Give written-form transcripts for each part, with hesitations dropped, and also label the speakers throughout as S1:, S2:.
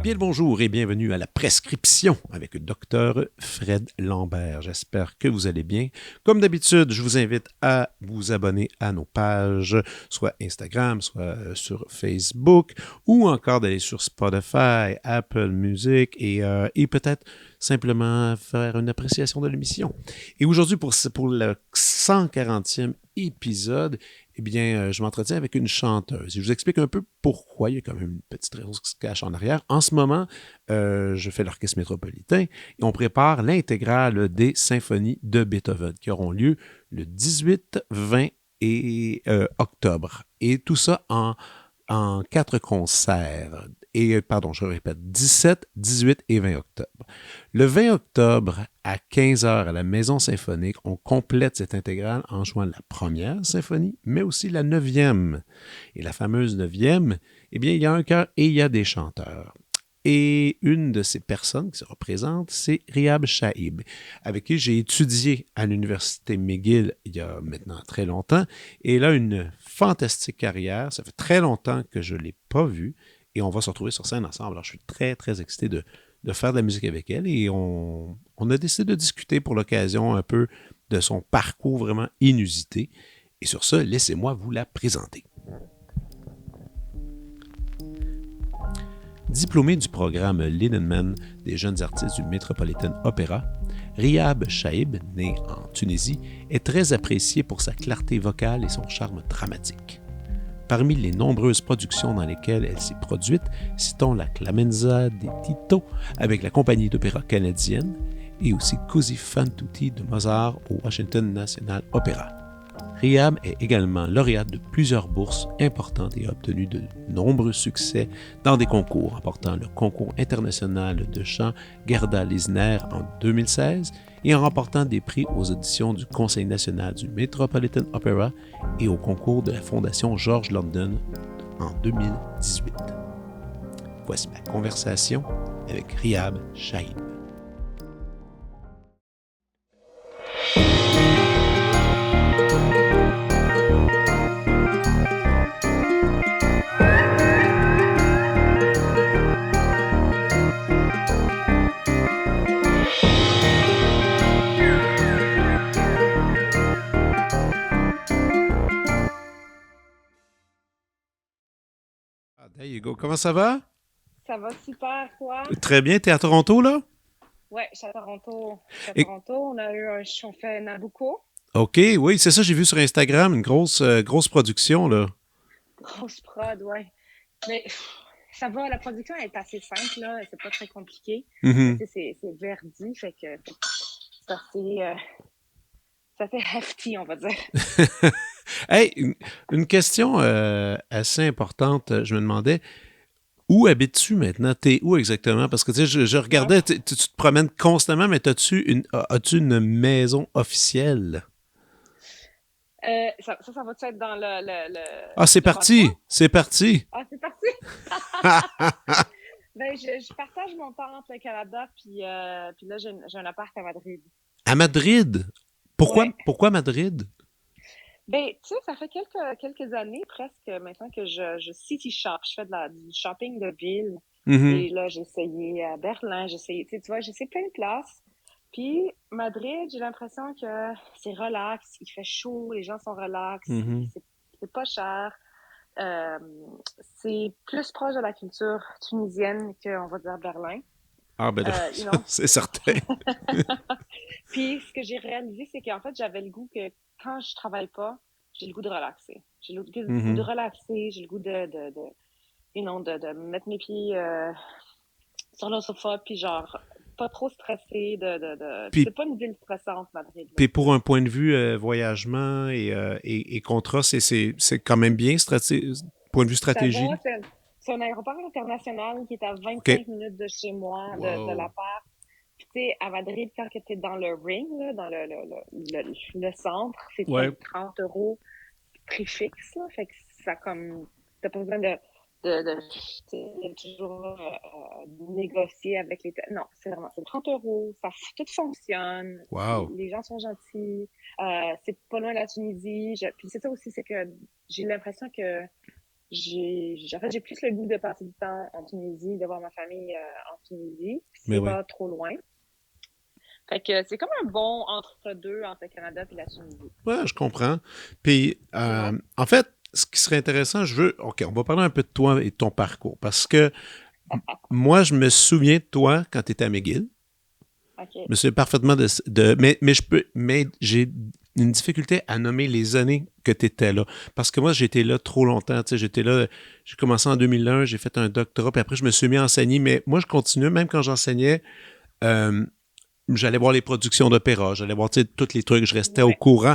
S1: Bien le bonjour et bienvenue à la prescription avec le docteur Fred Lambert. J'espère que vous allez bien. Comme d'habitude, je vous invite à vous abonner à nos pages, soit Instagram, soit sur Facebook, ou encore d'aller sur Spotify, Apple Music et peut-être simplement faire une appréciation de l'émission. Et aujourd'hui, pour le 140e épisode, eh bien, je m'entretiens avec une chanteuse. Et je vous explique un peu pourquoi. Il y a quand même une petite raison qui se cache en arrière. En ce moment, je fais l'Orchestre métropolitain et on prépare l'intégrale des symphonies de Beethoven qui auront lieu le 18, 20 et octobre. Et tout ça en 4 concerts. Et, pardon, je répète, 17, 18 et 20 octobre. Le 20 octobre, à 15h à la Maison symphonique, on complète cette intégrale en jouant la première symphonie, mais aussi la 9e. Et la fameuse 9e, eh bien, il y a un chœur et il y a des chanteurs. Et une de ces personnes qui se représente, c'est Rihab Shahib, avec qui j'ai étudié à l'Université McGill il y a maintenant très longtemps. Et elle a une fantastique carrière. Ça fait très longtemps que je ne l'ai pas vue. Et on va se retrouver sur scène ensemble. Alors, je suis très, très excité de faire de la musique avec elle. Et on a décidé de discuter pour l'occasion un peu de son parcours vraiment inusité. Et sur ce, laissez-moi vous la présenter. Diplômée du programme Lindenman des jeunes artistes du Metropolitan Opera, Rihab Shahib, née en Tunisie, est très appréciée pour sa clarté vocale et son charme dramatique. Parmi les nombreuses productions dans lesquelles elle s'est produite, citons la Clemenza di Tito avec la compagnie d'opéra canadienne et aussi Così fan tutti de Mozart au Washington National Opera. Rihab est également lauréate de plusieurs bourses importantes et a obtenu de nombreux succès dans des concours, remportant le concours international de chant Gerda Lisner en 2016 et en remportant des prix aux auditions du Conseil national du Metropolitan Opera et au concours de la Fondation George London en 2018. Voici ma conversation avec Rihab Shahib. There you go. Comment ça va?
S2: Ça va super, toi?
S1: Très bien. T'es à Toronto, là?
S2: Ouais, je suis à Toronto.
S1: Et-
S2: On a eu on fait Nabucco.
S1: OK, oui, c'est ça, j'ai vu sur Instagram, une grosse production, là.
S2: Grosse prod, ouais. Mais ça va, la production est assez simple, là. C'est pas très compliqué.
S1: Mhm.
S2: Tu sais, c'est Verdi, fait que c'est assez hefty, on va dire.
S1: Hey, une question assez importante. Je me demandais, où habites-tu maintenant? T'es où exactement? Parce que tu sais, je regardais, tu te promènes constamment, mais as-tu une maison officielle?
S2: Ça va-tu être dans
S1: Ah, c'est
S2: le
S1: parti!
S2: podcast?
S1: C'est parti!
S2: Ah, c'est parti! Ben, je partage mon temps entre le Canada, puis là, j'ai un appart à Madrid.
S1: À Madrid? Pourquoi,
S2: Ouais.
S1: pourquoi Madrid?
S2: Ben, tu sais, ça fait quelques années presque maintenant que je city shop. Je fais du shopping de ville.
S1: Mhm.
S2: Et là, j'ai essayé à Berlin, tu vois, j'ai essayé plein de places. Puis, Madrid, j'ai l'impression que c'est relax, il fait chaud, les gens sont relax,
S1: Mhm.
S2: c'est pas cher. Euh, c'est plus proche de la culture tunisienne que, on va dire, Berlin.
S1: Ah, ben là,
S2: You know?
S1: c'est certain.
S2: Puis, ce que j'ai réalisé, c'est qu'en fait, j'avais le goût que quand je travaille pas, j'ai le goût de relaxer. J'ai le goût de
S1: Mhm.
S2: relaxer, j'ai le goût de mettre mes pieds sur le sofa, puis genre, pas trop stressé.
S1: Puis,
S2: C'est pas une ville stressante, Madrid, là.
S1: puis pour un point de vue voyagement et contrat, c'est quand même bien, point de vue
S2: Ça va,
S1: stratégie.
S2: c'est un aéroport international qui est à
S1: OK.
S2: 25 minutes de chez moi, de
S1: Wow.
S2: l'appart. Puis, tu sais, à Madrid, quand tu es dans le ring, là, dans le centre, c'est
S1: Ouais.
S2: comme 30 euros. prix fixe, là. Fait que ça comme, t'as pas besoin de toujours négocier avec non, c'est vraiment, c'est 30 euros, ça, tout fonctionne,
S1: Wow.
S2: les gens sont gentils, c'est pas loin de la Tunisie. Puis c'est ça aussi, c'est que j'ai l'impression que en fait, j'ai plus le goût de passer du temps en Tunisie, de voir ma famille en Tunisie, puis
S1: Mais
S2: c'est
S1: oui.
S2: pas trop loin. Fait que c'est comme un bon entre-deux entre le Canada et la Tunisie.
S1: Ouais, je comprends. Puis,
S2: Ouais.
S1: en fait, ce qui serait intéressant, OK, on va parler un peu de toi et de ton parcours. Parce que moi, je me souviens de toi quand tu étais à McGill. Je
S2: OK.
S1: me souviens parfaitement mais j'ai une difficulté à nommer les années que tu étais là. Parce que moi, j'étais là trop longtemps. Tu sais, j'étais là, j'ai commencé en 2001, j'ai fait un doctorat, puis après, je me suis mis à enseigner. Mais moi, je continuais, même quand j'enseignais, euh, j'allais voir les productions d'opéra, j'allais voir, tu sais, tous les trucs, je restais au
S2: Ouais.
S1: courant.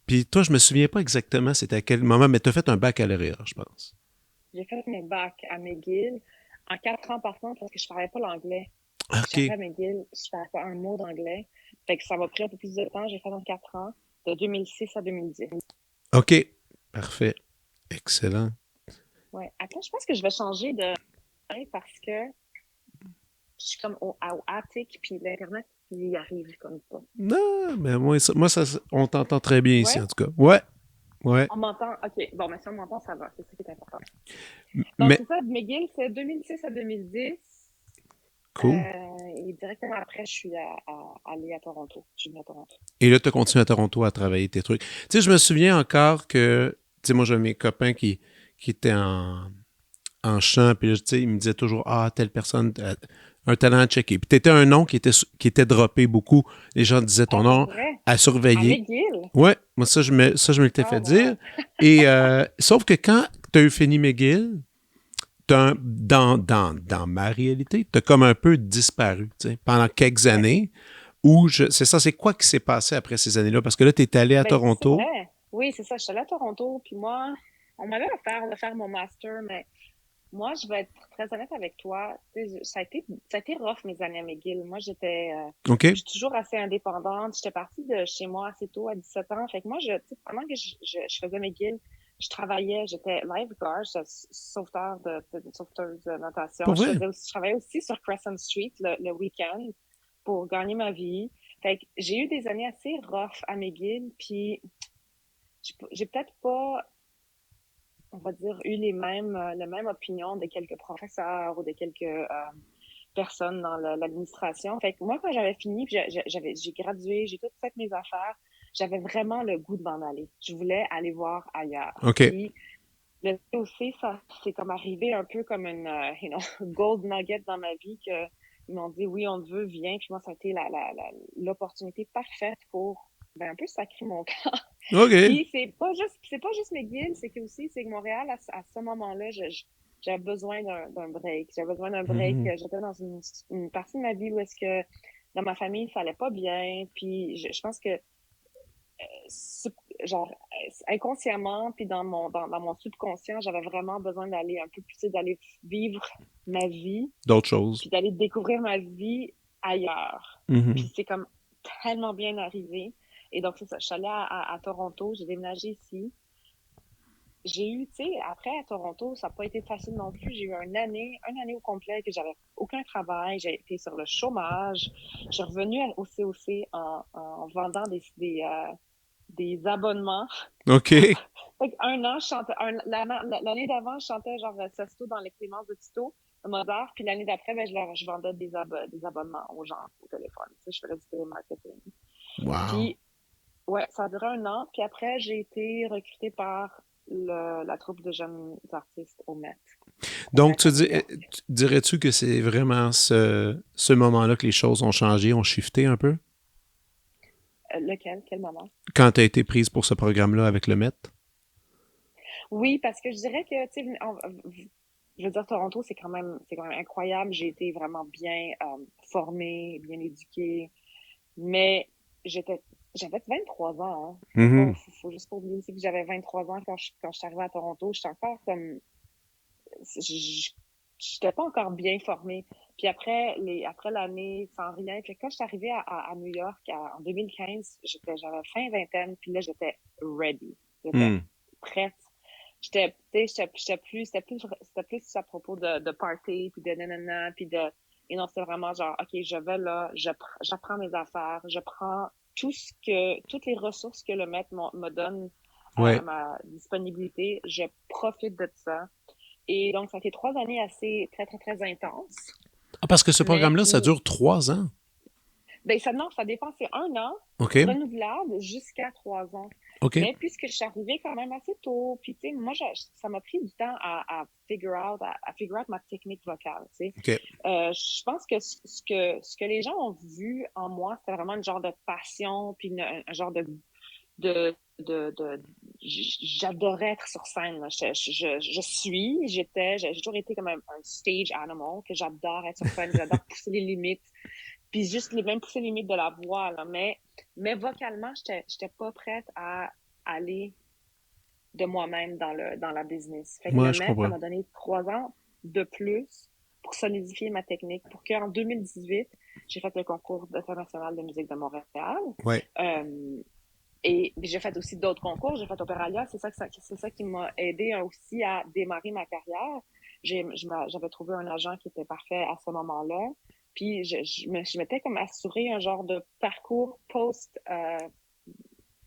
S1: Puis toi, je me souviens pas exactement c'était à quel moment, mais tu as fait un baccalauréat, je pense.
S2: J'ai fait mon bac à McGill en 4 ans par contre parce que je parlais pas l'anglais. Fait que j'arrivais
S1: OK.
S2: à McGill, je parlais pas un mot d'anglais. Fait que ça m'a pris un peu plus de temps. J'ai fait en 4 ans, de 2006 à 2010.
S1: OK. Parfait. Excellent.
S2: Ouais. Attends, je pense que je vais changer de parce que je suis comme au attic, puis l'Internet, il y arrive comme pas.
S1: Non, mais on t'entend très bien ici,
S2: Ouais?
S1: en tout cas. Ouais. Ouais.
S2: On m'entend? OK. Bon, mais si on m'entend, ça va. C'est ça qui est important. Donc,
S1: Mais,
S2: c'est ça, McGill, c'est 2006 à 2010.
S1: cool.
S2: Et directement après, je suis allée à Toronto. Je suis venue à Toronto.
S1: Et là, tu as continué à Toronto à travailler tes trucs. Tu sais, je me souviens encore que, tu sais, moi, j'avais mes copains qui étaient en chant, puis là, tu sais, ils me disaient toujours, ah, telle personne a un talent à checker. Puis tu étais un nom qui était droppé beaucoup. Les gens disaient ton
S2: Ah, pour
S1: nom
S2: vrai?
S1: à
S2: À
S1: surveiller.
S2: McGill?
S1: Ouais, moi, ça, je me l'étais
S2: Oh,
S1: fait dire.
S2: wow.
S1: Et, sauf que quand tu as eu fini McGill, dans ma réalité, tu as comme un peu disparu, tu sais, pendant quelques
S2: Ouais.
S1: années. C'est ça, c'est quoi qui s'est passé après ces années-là? Parce que là, tu es allé à
S2: Ben, c'est
S1: Toronto.
S2: vrai. Oui, c'est ça. Je suis allée à Toronto, puis moi, on m'avait offert de faire mon master, mais moi, je vais être très honnête avec toi. Tu sais, ça a été rough mes années à McGill. Moi,
S1: OK?
S2: je suis toujours assez indépendante. J'étais partie de chez moi assez tôt, à 17 ans. Fait que moi, tu sais, pendant que je faisais McGill, je travaillais, j'étais lifeguard, sauveteuse de natation.
S1: Pour vrai?
S2: Je travaillais aussi sur Crescent Street le week-end pour gagner ma vie. Fait que j'ai eu des années assez rough à McGill, puis j'ai peut-être pas, on va dire, eu la même opinion de quelques professeurs ou de quelques personnes dans l'administration. Fait que moi, quand j'avais fini, puis j'ai gradué, j'ai toutes fait mes affaires, j'avais vraiment le goût de m'en aller. Je voulais aller voir ailleurs.
S1: OK.
S2: Puis le COC, ça, c'est comme arrivé un peu comme une gold nugget dans ma vie que ils m'ont dit oui, on te veut, viens. Puis moi, ça a été l'opportunité parfaite pour un peu sacrer mon camp.
S1: OK.
S2: Puis c'est pas juste McGill, c'est que aussi, c'est que Montréal, à ce moment-là, j'avais besoin d'un break. J'avais besoin d'un break.
S1: Mhm.
S2: J'étais dans une partie de ma vie où est-ce que dans ma famille, ça allait pas bien. Puis je pense que genre inconsciemment, puis dans mon subconscient, j'avais vraiment besoin d'aller un peu plus, tu sais, d'aller vivre ma vie,
S1: D'autres choses.
S2: puis d'aller découvrir ma vie ailleurs.
S1: Mhm.
S2: Puis c'est comme tellement bien arrivé. Et donc, c'est ça. Je suis allée à Toronto, j'ai déménagé ici. J'ai eu, tu sais, après à Toronto, ça n'a pas été facile non plus. J'ai eu une année au complet que j'avais aucun travail. J'ai été sur le chômage. Je suis revenue au COC en vendant des abonnements.
S1: OK.
S2: Fait qu'un an, je chantais, l'année d'avant, je chantais genre Sesto dans les Clémences de Tito, de Mozart, puis l'année d'après, ben, je vendais des abonnements aux gens au téléphone. Tu sais, je faisais du télémarketing.
S1: Wow.
S2: Puis, ouais, ça a duré un an, puis après, j'ai été recrutée par la troupe de jeunes artistes au Met, au
S1: Donc,
S2: Met à New York.
S1: dirais-tu que c'est vraiment ce moment-là que les choses ont changé, ont shifté un peu?
S2: Lequel? Quel moment?
S1: Quand tu as été prise pour ce programme-là avec le Met?
S2: Oui, parce que je dirais que, tu sais, je veux dire, Toronto, c'est quand même incroyable. J'ai été vraiment bien formée, bien éduquée. Mais j'étais, j'avais 23 ans, hein.
S1: Mhm.
S2: Faut juste pas oublier aussi que j'avais 23 ans quand je suis arrivée à Toronto. J'étais encore comme, j'étais pas encore bien formée. Puis après l'année, sans rien. Puis quand je suis arrivée à New York en 2015, j'avais fin vingtaine, puis là, j'étais ready. J'étais
S1: Hmm.
S2: prête. C'était plus à propos de party, puis de nanana, puis de, et non, c'était vraiment genre, OK, je vais là, j'apprends mes affaires, je prends toutes les ressources que le maître me donne à
S1: Ouais.
S2: ma disponibilité, je profite de ça. Et donc, ça a été 3 années assez, très, très, très intenses.
S1: Ah, parce que ce
S2: Mais
S1: programme-là, ça dure 3 ans.
S2: ben ça, non, ça dépend. C'est 1 an
S1: OK.
S2: renouvelable jusqu'à 3 ans.
S1: OK.
S2: Mais puisque je suis arrivée quand même assez tôt, puis tu sais, moi, ça m'a pris du temps à figure out ma technique vocale, tu sais.
S1: OK.
S2: Je pense que ce que les gens ont vu en moi, c'était vraiment une genre de passion, puis un genre de j'adorais être sur scène. Là. J'ai toujours été comme un stage animal, que j'adore être sur scène, j'adore pousser les limites, puis juste même pousser les limites de la voix, là. Mais vocalement, j'étais pas prête à aller de moi-même dans la business. Fait que
S1: Moi,
S2: le
S1: je
S2: maître, ça
S1: comprends.
S2: m'a donné 3 ans de plus pour solidifier ma technique, pour qu'en 2018, j'ai fait le concours international de musique de Montréal.
S1: Ouais.
S2: Euh, et j'ai fait aussi d'autres concours. J'ai fait Opéralia. C'est ça qui m'a aidé aussi à démarrer ma carrière. J'avais trouvé un agent qui était parfait à ce moment-là. Puis je m'étais comme assuré un genre de parcours post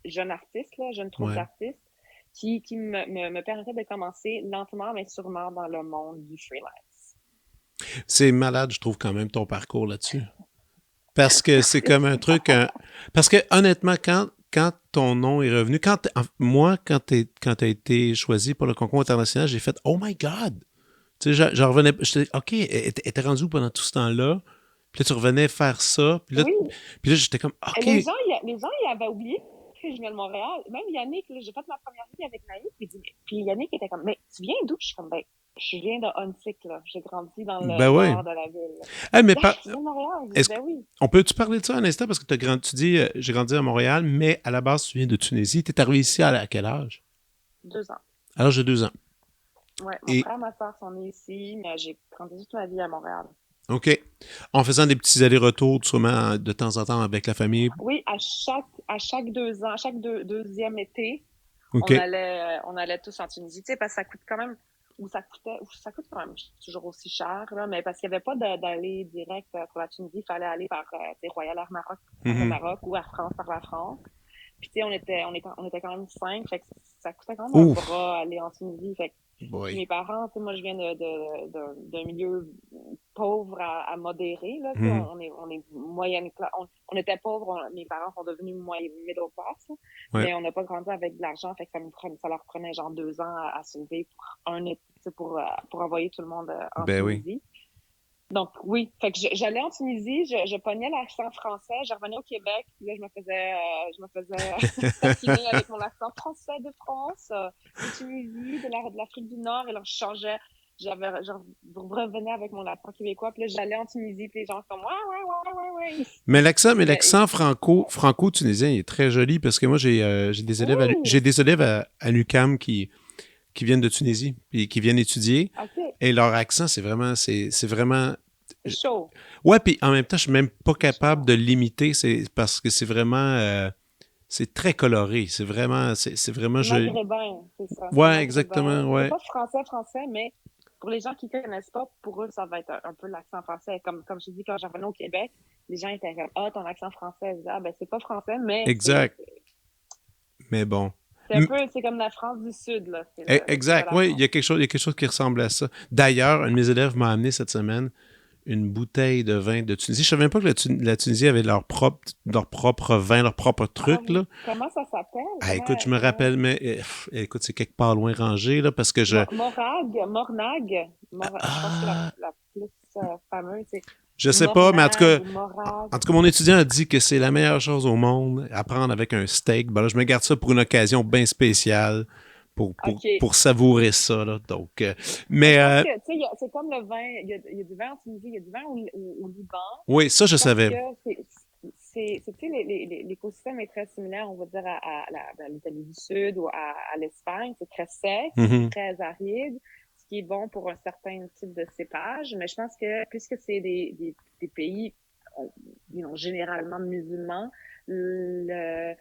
S2: jeune artiste, là, jeune troupe
S1: Ouais.
S2: d'artistes, qui me permettait de commencer lentement mais sûrement dans le monde du freelance.
S1: C'est malade, je trouve, quand même, ton parcours là-dessus. Parce que c'est
S2: Merci.
S1: comme un truc. Parce que honnêtement, quand ton nom est revenu, moi, quand t'as été choisi pour le concours international, j'ai fait Oh my God! Tu sais, j'en revenais. J'étais OK, elle était rendue où pendant tout ce temps-là? Puis là, tu revenais faire ça.
S2: Oui.
S1: Puis là j'étais comme
S2: Et
S1: OK.
S2: les gens, ils avaient oublié que je viens de Montréal. Même Yannick, là, j'ai fait ma première vie avec Naïf, puis Yannick était comme, mais tu viens d'où? Je suis comme, ben, je viens de Huntsic, là. J'ai grandi dans le
S1: Ben ouais.
S2: nord de la ville.
S1: Hey,
S2: Il
S1: mais
S2: dit, ah, tu viens de Montréal? J'ai dit,
S1: est-ce
S2: ben oui,
S1: on peut-tu parler de ça un instant? Parce que tu dis, j'ai grandi à Montréal, mais à la base, tu viens de Tunisie. T'es arrivé ici à quel âge?
S2: 2 ans.
S1: À l'âge de 2 ans.
S2: Ouais, mon
S1: Et
S2: frère et ma soeur sont nés ici, mais j'ai grandi toute ma vie à Montréal.
S1: OK. En faisant des petits allers-retours, sûrement de temps en temps avec la famille.
S2: Oui, à chaque 2 ans, à chaque deuxième été, on
S1: OK.
S2: allait, on allait tous en Tunisie, tu sais, parce que ça coûte quand même, ou ça coûte quand même toujours aussi cher, là, mais parce qu'il n'y avait pas d'aller direct pour la Tunisie, il fallait aller par, tu sais, Royal Air Maroc par le
S1: Mhm.
S2: Maroc ou Air France par la France. Puis, tu sais, on était quand même 5, fait que ça coûtait quand même un
S1: Ouf.
S2: bras aller en Tunisie, fait que, puis
S1: Boy.
S2: mes parents, tu sais, moi, je viens d'un milieu pauvre à modéré, là, tu sais,
S1: Mhm.
S2: on est moyenne classe, on était pauvres, mes parents sont devenus middle class, là,
S1: Ouais.
S2: mais on n'a pas grandi avec de l'argent, fait que ça leur prenait genre 2 ans à sauver pour un été, tu sais, pour envoyer tout le monde en
S1: Ben oui.
S2: Tunisie. Donc oui, fait que j'allais en Tunisie, je pognais l'accent français, je revenais au Québec, puis là je me faisais taquiner avec mon accent français de France, de Tunisie, de l'Afrique du Nord, et là je changeais, je revenais avec mon accent québécois, puis là j'allais en Tunisie, puis les gens sont comme ouais.
S1: Mais
S2: Mais
S1: l'accent franco-tunisien il est très joli parce que moi, j'ai des élèves
S2: oui,
S1: à l'UQAM qui viennent de Tunisie puis qui viennent étudier.
S2: ok,
S1: Et leur accent, c'est vraiment.
S2: c'est chaud,
S1: Ouais, puis en même temps, je suis même pas
S2: c'est
S1: capable
S2: chaud.
S1: de l'imiter, c'est parce que c'est vraiment, c'est très coloré, c'est vraiment
S2: C'est
S1: joli.
S2: maghrébin, c'est ça, c'est
S1: Ouais,
S2: maghrébin.
S1: exactement,
S2: C'est
S1: ouais.
S2: pas français, mais pour les gens qui connaissent pas, pour eux, ça va être un peu l'accent français. Comme je dis, quand je revenais au Québec, les gens étaient comme, ah, ton accent français. Je disais, ah, ben, c'est pas français, mais
S1: Exact. Mais bon.
S2: c'est un peu, c'est comme la France du Sud, là. C'est le sud de
S1: Exact.
S2: la
S1: Oui,
S2: France.
S1: il y a quelque chose qui ressemble à ça. D'ailleurs, un de mes élèves m'a amené cette semaine une bouteille de vin de Tunisie. Je savais même pas que la Tunisie avait leur propre vin, leur propre
S2: Ah
S1: truc,
S2: oui.
S1: là.
S2: Comment ça s'appelle?
S1: Ah, écoute, je me rappelle, mais écoute, c'est quelque part loin rangé, là, parce que
S2: Je pense que c'est
S1: Ah,
S2: la plus fameuse, c'est
S1: je sais pas, mais
S2: Mornag ou Morag.
S1: en tout cas, mon étudiant a dit que c'est la meilleure chose au monde à prendre avec un steak. Ben là, je me garde ça pour une occasion bien spéciale
S2: OK.
S1: pour savourer ça, là. Donc,
S2: Mais
S1: mais
S2: je pense que, tu sais, c'est comme le vin. Il y a du vin en Tunisie, il y a du vin au Liban.
S1: oui, ça, je
S2: Je pense
S1: savais.
S2: que tu sais, l'écosystème est très similaire, on va dire, à l'Italie du Sud ou à l'Espagne. C'est très sec, c'est
S1: Mhm.
S2: très aride, ce qui est bon pour un certain type de cépage. Mais je pense que, puisque c'est des pays, généralement musulmans, le,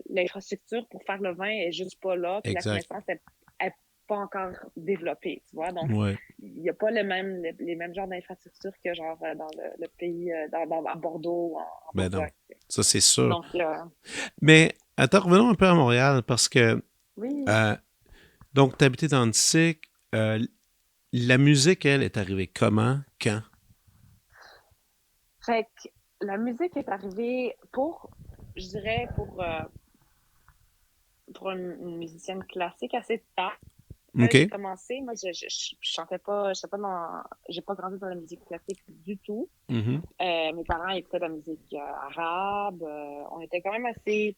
S2: l'infrastructure pour faire le vin est juste pas là, puis la
S1: Exact.
S2: connaissance est pas encore développée, tu vois. Donc,
S1: Ouais.
S2: il n'y a pas les mêmes genres d'infrastructures que genre dans le pays, à Bordeaux ou en
S1: Ben non.
S2: Bourgogne.
S1: Ça, c'est sûr.
S2: Donc,
S1: Mais attends, revenons un peu à Montréal parce que
S2: oui.
S1: euh, donc tu habitais dans le SIC. La musique, elle, est arrivée comment? Quand?
S2: Fait que la musique est arrivée je dirais, pour une musicienne classique assez tard. J'ai
S1: OK.
S2: commencé, moi, je chantais pas, j'ai pas grandi dans la musique classique du tout.
S1: Mhm.
S2: Mes parents écoutaient de la musique arabe. On était quand même assez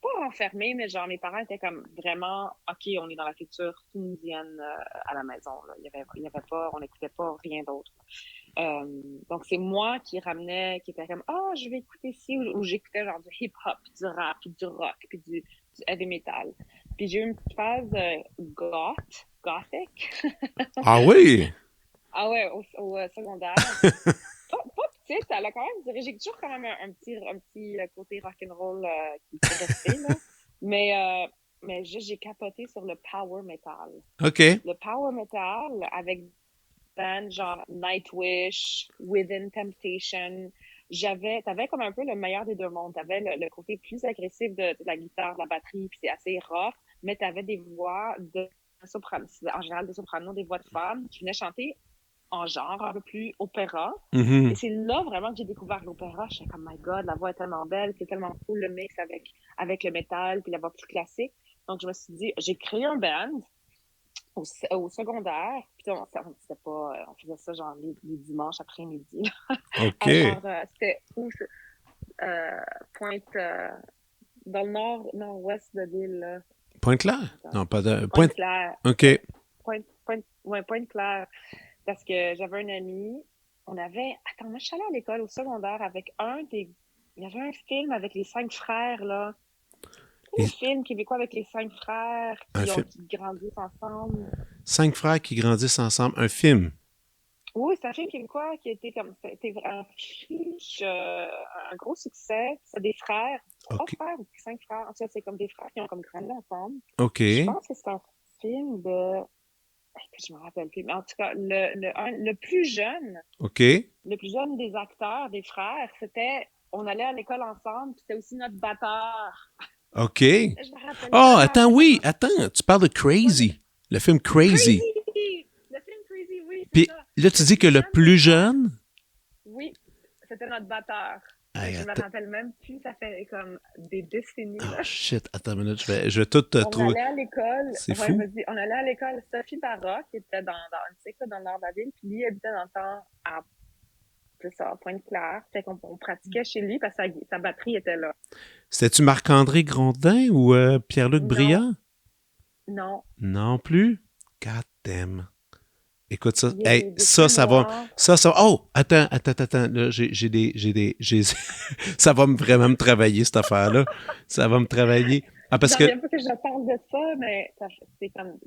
S2: pas renfermés, mais genre mes parents étaient comme vraiment, OK, on est dans la culture tunisienne à la maison. Là. Il y avait pas, on n'écoutait pas rien d'autre. Euh, donc c'est moi qui était comme, ah, je vais écouter ci, ou j'écoutais genre du hip-hop, puis du rap, puis du rock, puis du heavy metal. Puis j'ai eu une petite phase gothic.
S1: Ah oui!
S2: Ah ouais, au secondaire. Pas petite, elle a quand même dirigé. J'ai toujours quand même un petit côté rock'n'roll qui est resté, là. Mais, mais j'ai capoté sur le power metal.
S1: OK.
S2: Le power metal avec des bands genre Nightwish, Within Temptation. T'avais comme un peu le meilleur des deux mondes. T'avais le côté plus agressif de la guitare, de la batterie, puis c'est assez rock, mais t'avais des voix de soprano, en général des sopranos, des voix de femmes qui venaient chanter en genre un peu plus opéra. Et
S1: Mhm.
S2: c'est là vraiment que j'ai découvert l'opéra. Je suis comme, my God, la voix est tellement belle, c'est tellement cool le mix avec le métal puis la voix plus classique. Donc, je me suis dit, j'ai créé un band au secondaire. Puis c'était pas, on faisait ça genre les dimanches après-midi. À
S1: OK.
S2: genre, c'était où? Euh, Pointe, dans le nord-ouest de l'île, là.
S1: Pointe-Claire?
S2: Attends.
S1: Non, pas de... Pointe...
S2: Pointe-Claire.
S1: OK.
S2: Ouais, Pointe-Claire. Parce que j'avais un ami, attends, moi, je suis allée à l'école au secondaire avec il y avait un film avec les cinq frères, là. Le
S1: Les-
S2: film québécois avec les cinq frères
S1: Un film.
S2: qui grandissent ensemble.
S1: Cinq frères qui grandissent ensemble. Un film.
S2: Oui, c'est un film québécois qui a été c'était un gros succès. C'est des frères, trois
S1: OK.
S2: frères ou cinq frères. En tout cas, c'est comme des frères qui ont comme grandi ensemble. Je
S1: OK.
S2: pense que c'est un film de, je me rappelle plus, mais en tout cas, le plus jeune,
S1: OK.
S2: des acteurs, des frères, on allait à l'école ensemble, puis c'était aussi notre batteur.
S1: OK.
S2: Je me rappelle
S1: Oh,
S2: tellement
S1: attends,
S2: plus
S1: oui,
S2: comment.
S1: attends. Tu parles de
S2: Ouais, mais
S1: Crazy. Le film Crazy.
S2: Crazy! Le film Crazy, oui, c'est
S1: Puis
S2: ça.
S1: là, tu
S2: Le
S1: dis que
S2: plus
S1: le
S2: jeune des
S1: plus
S2: frères,
S1: jeune...
S2: oui, c'était notre batteur. Mais
S1: Hey,
S2: je me
S1: attends.
S2: rappelle même plus, ça fait comme des décennies,
S1: Oh,
S2: là.
S1: shit. Attends une minute. Je vais tout te
S2: On
S1: trouver.
S2: allait à l'école,
S1: C'est
S2: ouais,
S1: fou.
S2: vas-y, on allait à l'école Sophie Baroque, qui était dans une cycle dans le nord de la ville, puis lui habitait dans le temps à, c'est ça, Pointe-Claire. Fait qu'on pratiquait chez lui parce que sa batterie était là.
S1: C'était-tu Marc-André Grondin ou Pierre-Luc
S2: Non,
S1: Briand?
S2: non,
S1: Non plus. God damn. Écoute ça.
S2: il a
S1: Hey,
S2: des cheveux
S1: ça va.
S2: noirs.
S1: Ça. Oh, attends. Là, ça va vraiment me travailler, cette affaire-là. Ça va me travailler. Ah, parce
S2: J'en
S1: que,
S2: reviens pas que je parle de ça, mais c'est comme,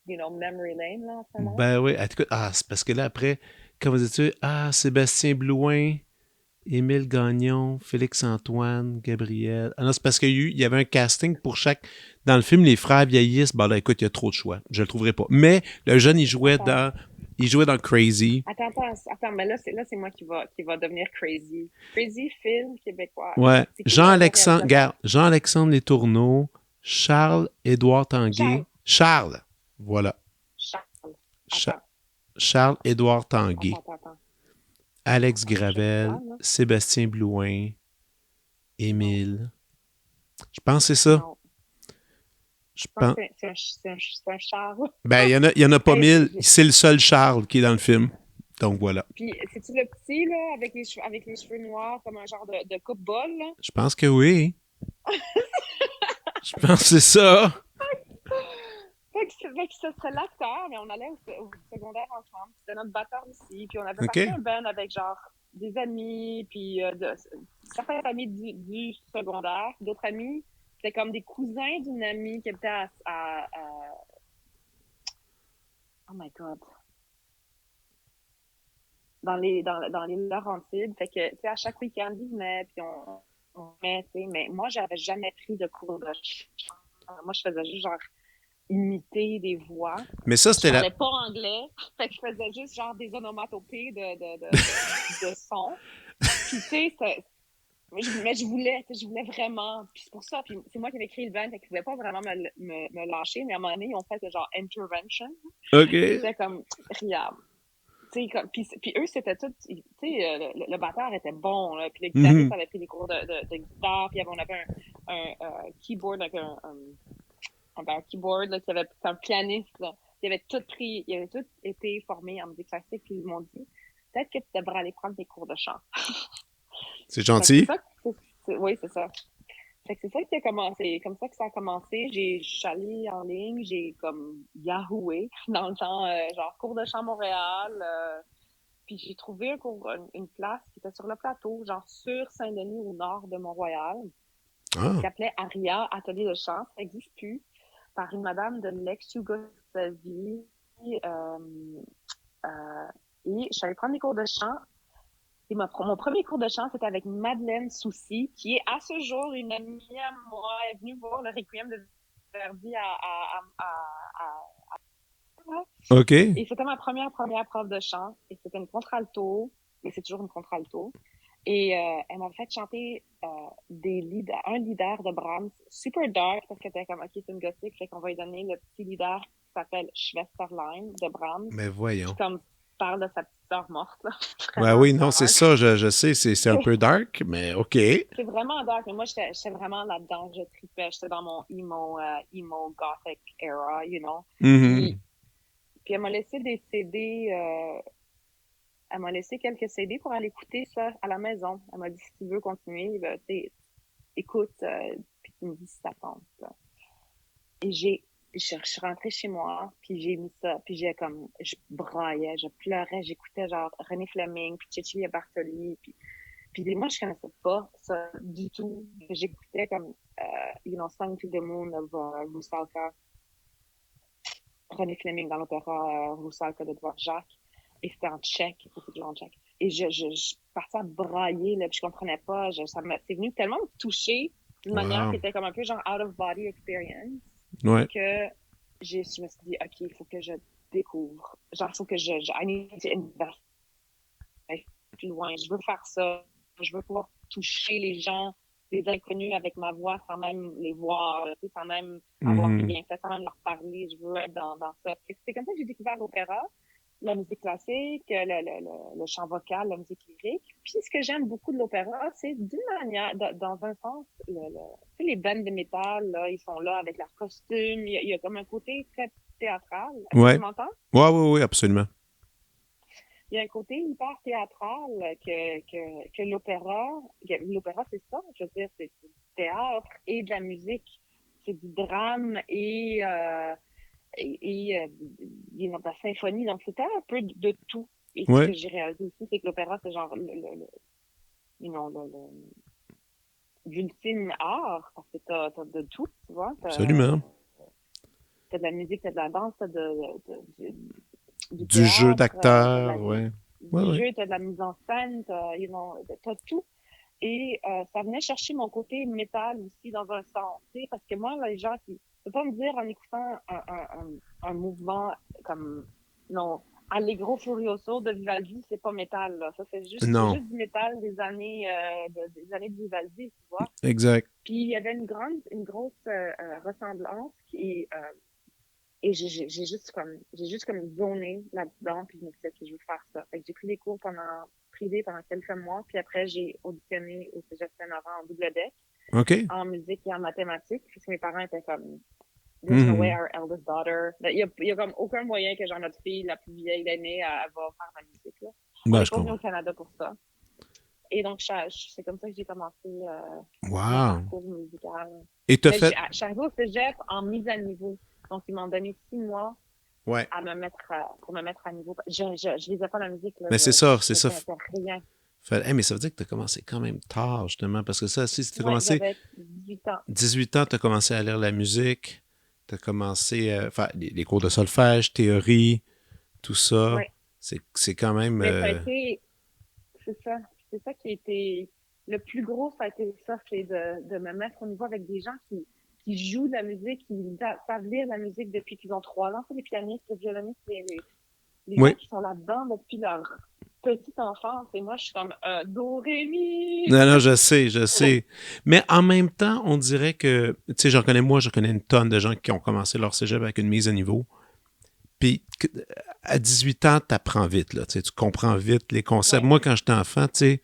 S2: memory lane, là, en ce moment.
S1: ben oui, écoute, c'est parce que là, après, comment dis-tu? Ah, Sébastien Blouin, Émile Gagnon, Félix-Antoine, Gabriel. Ah non, c'est parce qu'il y avait un casting pour chaque. Dans le film, les frères vieillissent. Ben là, écoute, il y a trop de choix. Je le trouverai pas. Mais le jeune,
S2: Attends,
S1: il jouait dans Crazy.
S2: attends, mais c'est moi qui va devenir crazy. Crazy film québécois.
S1: Ouais.
S2: C'est qui le réalisateur?
S1: Jean-Alexandre Letourneau, Charles-Édouard Tanguay.
S2: Charles.
S1: Charles. Voilà.
S2: Charles.
S1: Cha-
S2: Attends,
S1: Charles-Édouard Tanguay.
S2: attends.
S1: Alex
S2: Je vois,
S1: Gravel,
S2: là.
S1: Sébastien Blouin,
S2: Non,
S1: Émile. Je pense que c'est ça.
S2: non.
S1: Je
S2: Je pense
S1: pense.
S2: que c'est un Charles.
S1: Ben, il y en a pas
S2: Hey,
S1: mille. C'est le seul Charles qui est dans le film. Donc voilà.
S2: puis, c'est-tu le petit, là, avec les cheveux noirs, comme un genre de coupe-bol, là?
S1: Je pense que oui. Je pense que c'est ça.
S2: Fait que ce serait l'acteur, mais on allait au secondaire ensemble. C'était notre batteur aussi. Puis on avait parti
S1: OK.
S2: un band avec genre des amis, puis certains amis du secondaire, d'autres amis. C'était comme des cousins d'une amie qui habitait oh my God, dans les Laurentides. Fait que, tu sais, à chaque week-end, ils venaient, puis mais moi, j'avais jamais pris de cours de chant. Moi, je faisais juste genre imiter des voix.
S1: Mais ça,
S2: Je
S1: c'était la...
S2: parlais pas anglais, fait que je faisais juste genre des onomatopées de sons. Puis tu sais, mais je voulais vraiment. Puis c'est pour ça, puis c'est moi qui avais créé le band, fait qu'ils pouvaient pas vraiment me lâcher, mais à un moment donné, ils ont fait genre intervention. Ils
S1: OK.
S2: étaient comme, regarde. Puis eux, c'était tout, tu sais, le batteur était bon, là, puis le guitariste
S1: Mhm.
S2: avait pris des cours de guitare, puis on avait un keyboard, like un keyboard, là, qui avait un pianiste, là. Ils avaient tout été formés en musique classique, puis ils m'ont dit, peut-être que tu devrais aller prendre des cours de chant.
S1: C'est
S2: Fait que c'est
S1: gentil.
S2: ça, oui, c'est ça. Fait que c'est ça qui a commencé, comme ça que ça a commencé. Je suis allée en ligne, j'ai comme Yahooé dans le temps, genre cours de chant Montréal, puis j'ai trouvé une place qui était sur le plateau, genre sur Saint-Denis au nord de Mont-Royal, qui
S1: Ah,
S2: s'appelait Aria Atelier de chant. Ça n'existe plus. Par une madame de l'ex-Yougoslavie. Euh, euh, et je suis allée prendre des cours de chant. Et mon premier cours de chant, c'était avec Madeleine Soucy, qui est à ce jour une amie à moi. Elle est venue voir le Requiem de Verdi
S1: OK.
S2: et c'était ma première prof de chant. Et c'était une contralto. Et c'est toujours une contralto. Et elle m'a fait chanter un leader de Brahms, super dark, parce que t'es comme, OK, c'est une gothique, fait qu'on va lui donner le petit leader qui s'appelle Schwesterlein de Brahms,
S1: Mais
S2: qui
S1: voyons.
S2: comme parle de sa petite sœur morte, là.
S1: Ouais,
S2: Vraiment
S1: oui, non, c'est
S2: dark.
S1: ça, je sais, c'est un peu dark, mais OK.
S2: C'est vraiment dark, mais moi, j'étais vraiment là-dedans, je tripais, j'étais dans mon emo gothic era, you know. Puis,
S1: Mhm.
S2: puis elle m'a laissé des CD, elle m'a laissé quelques CD pour aller écouter ça à la maison. Elle m'a dit, si tu veux continuer, ben, écoute, puis tu me dis si ça tente. Là. Et je suis rentrée chez moi, puis j'ai mis ça, puis je braillais, je pleurais, j'écoutais genre René Fleming, puis Cecilia Bartoli, puis moi, je connaissais pas ça du tout. J'écoutais comme, Song to the Moon of Rusalka, René Fleming dans l'opéra Rusalka de Dvorak, et c'était en tchèque, c'était toujours en tchèque. Et je partais à brailler, là, puis je comprenais pas, c'est venu tellement me toucher d'une manière qui
S1: Wow.
S2: était comme un peu genre out of body experience,
S1: Ouais.
S2: que je me suis dit, OK, il faut que je découvre. Genre, il faut que I need to invest plus loin. Je veux faire ça. Je veux pouvoir toucher les gens, les inconnus avec ma voix sans même les voir, sans même avoir
S1: Mhm.
S2: rien fait, sans même leur parler. Je veux être dans ça. C'est comme ça que j'ai découvert l'opéra, la musique classique, le chant vocal, la musique lyrique. Puis ce que j'aime beaucoup de l'opéra, c'est d'une manière, dans un sens, tu sais, les bandes de métal, là, ils sont là avec leurs costumes. Il y a comme un côté très théâtral. Est-ce que tu
S1: Ouais.
S2: m'entends?
S1: Ouais, ouais, ouais, absolument.
S2: Il y a un côté hyper théâtral que l'opéra. L'opéra, c'est ça. Je veux dire, c'est du théâtre et de la musique. C'est du drame et de la symphonie. Donc, c'était un peu de tout. Et ce que
S1: Ouais,
S2: j'ai réalisé aussi, c'est que l'opéra, c'est genre you know, l'ultime art. Parce que t'as de tout, tu vois.
S1: absolument.
S2: T'as de la musique, t'as de la danse, du
S1: Du jeu
S2: théâtre,
S1: d'acteur, ouais. Ouais,
S2: du
S1: ouais.
S2: jeu, t'as de la mise en scène, t'as tout. Et ça venait chercher mon côté métal aussi dans un sens. Parce que moi, les gens qui. Je peux pas me dire en écoutant un mouvement comme non, Allegro Furioso de Vivaldi, c'est pas métal. Là. Ça, c'est
S1: Non,
S2: juste du métal des années de Vivaldi, tu vois.
S1: exact.
S2: Puis il y avait une grosse ressemblance et j'ai juste comme zoné là-dedans, puis je me suis dit, OK, je veux faire ça. Fait que j'ai pris des cours privés pendant quelques mois, puis après, j'ai auditionné au Cégep Saint-Laurent en double deck,
S1: OK.
S2: en musique et en mathématiques, parce que mes parents étaient comme, There's no way
S1: Mhm.
S2: our eldest daughter. Il y a comme aucun moyen que genre notre fille, la plus vieille l'aînée, elle va faire de la musique, là. On
S1: Ben,
S2: n'est
S1: je
S2: pas venu
S1: comprends.
S2: au Canada pour ça. Et donc, c'est comme ça que j'ai commencé mon
S1: Wow.
S2: parcours musical.
S1: Et t'as
S2: Mais
S1: fait...
S2: je suis arrivée au Cégep en mise à niveau. Donc, ils m'ont donné 6 mois
S1: Ouais.
S2: pour me mettre à niveau. Je lisais pas la musique, là,
S1: Mais c'est ça, c'est
S2: je
S1: ça.
S2: connaissais rien.
S1: Hey, mais ça veut dire que t'as commencé quand même tard, justement, parce que ça, si t'as
S2: Ouais,
S1: commencé
S2: j'avais 8 ans.
S1: 18 ans, t'as commencé à lire la musique, t'as commencé à faire les cours de solfège, théorie, tout ça.
S2: Ouais.
S1: C'est quand même...
S2: Mais ça a été, c'est ça qui a été le plus gros, ça a été ça, c'est de me mettre au niveau avec des gens qui jouent de la musique, qui savent lire de la musique depuis qu'ils ont 3 ans. C'est les pianistes, les violonistes, les gens
S1: Oui.
S2: qui sont là-dedans depuis leur petite enfance. Et moi, je suis comme do, ré, mi.
S1: Non, non, je sais. Mais en même temps, on dirait que, tu sais, je connais une tonne de gens qui ont commencé leur cégep avec une mise à niveau. Puis, à 18 ans, tu apprends vite, là. Tu sais, tu comprends vite les concepts.
S2: Ouais.
S1: Moi, quand j'étais enfant, tu sais,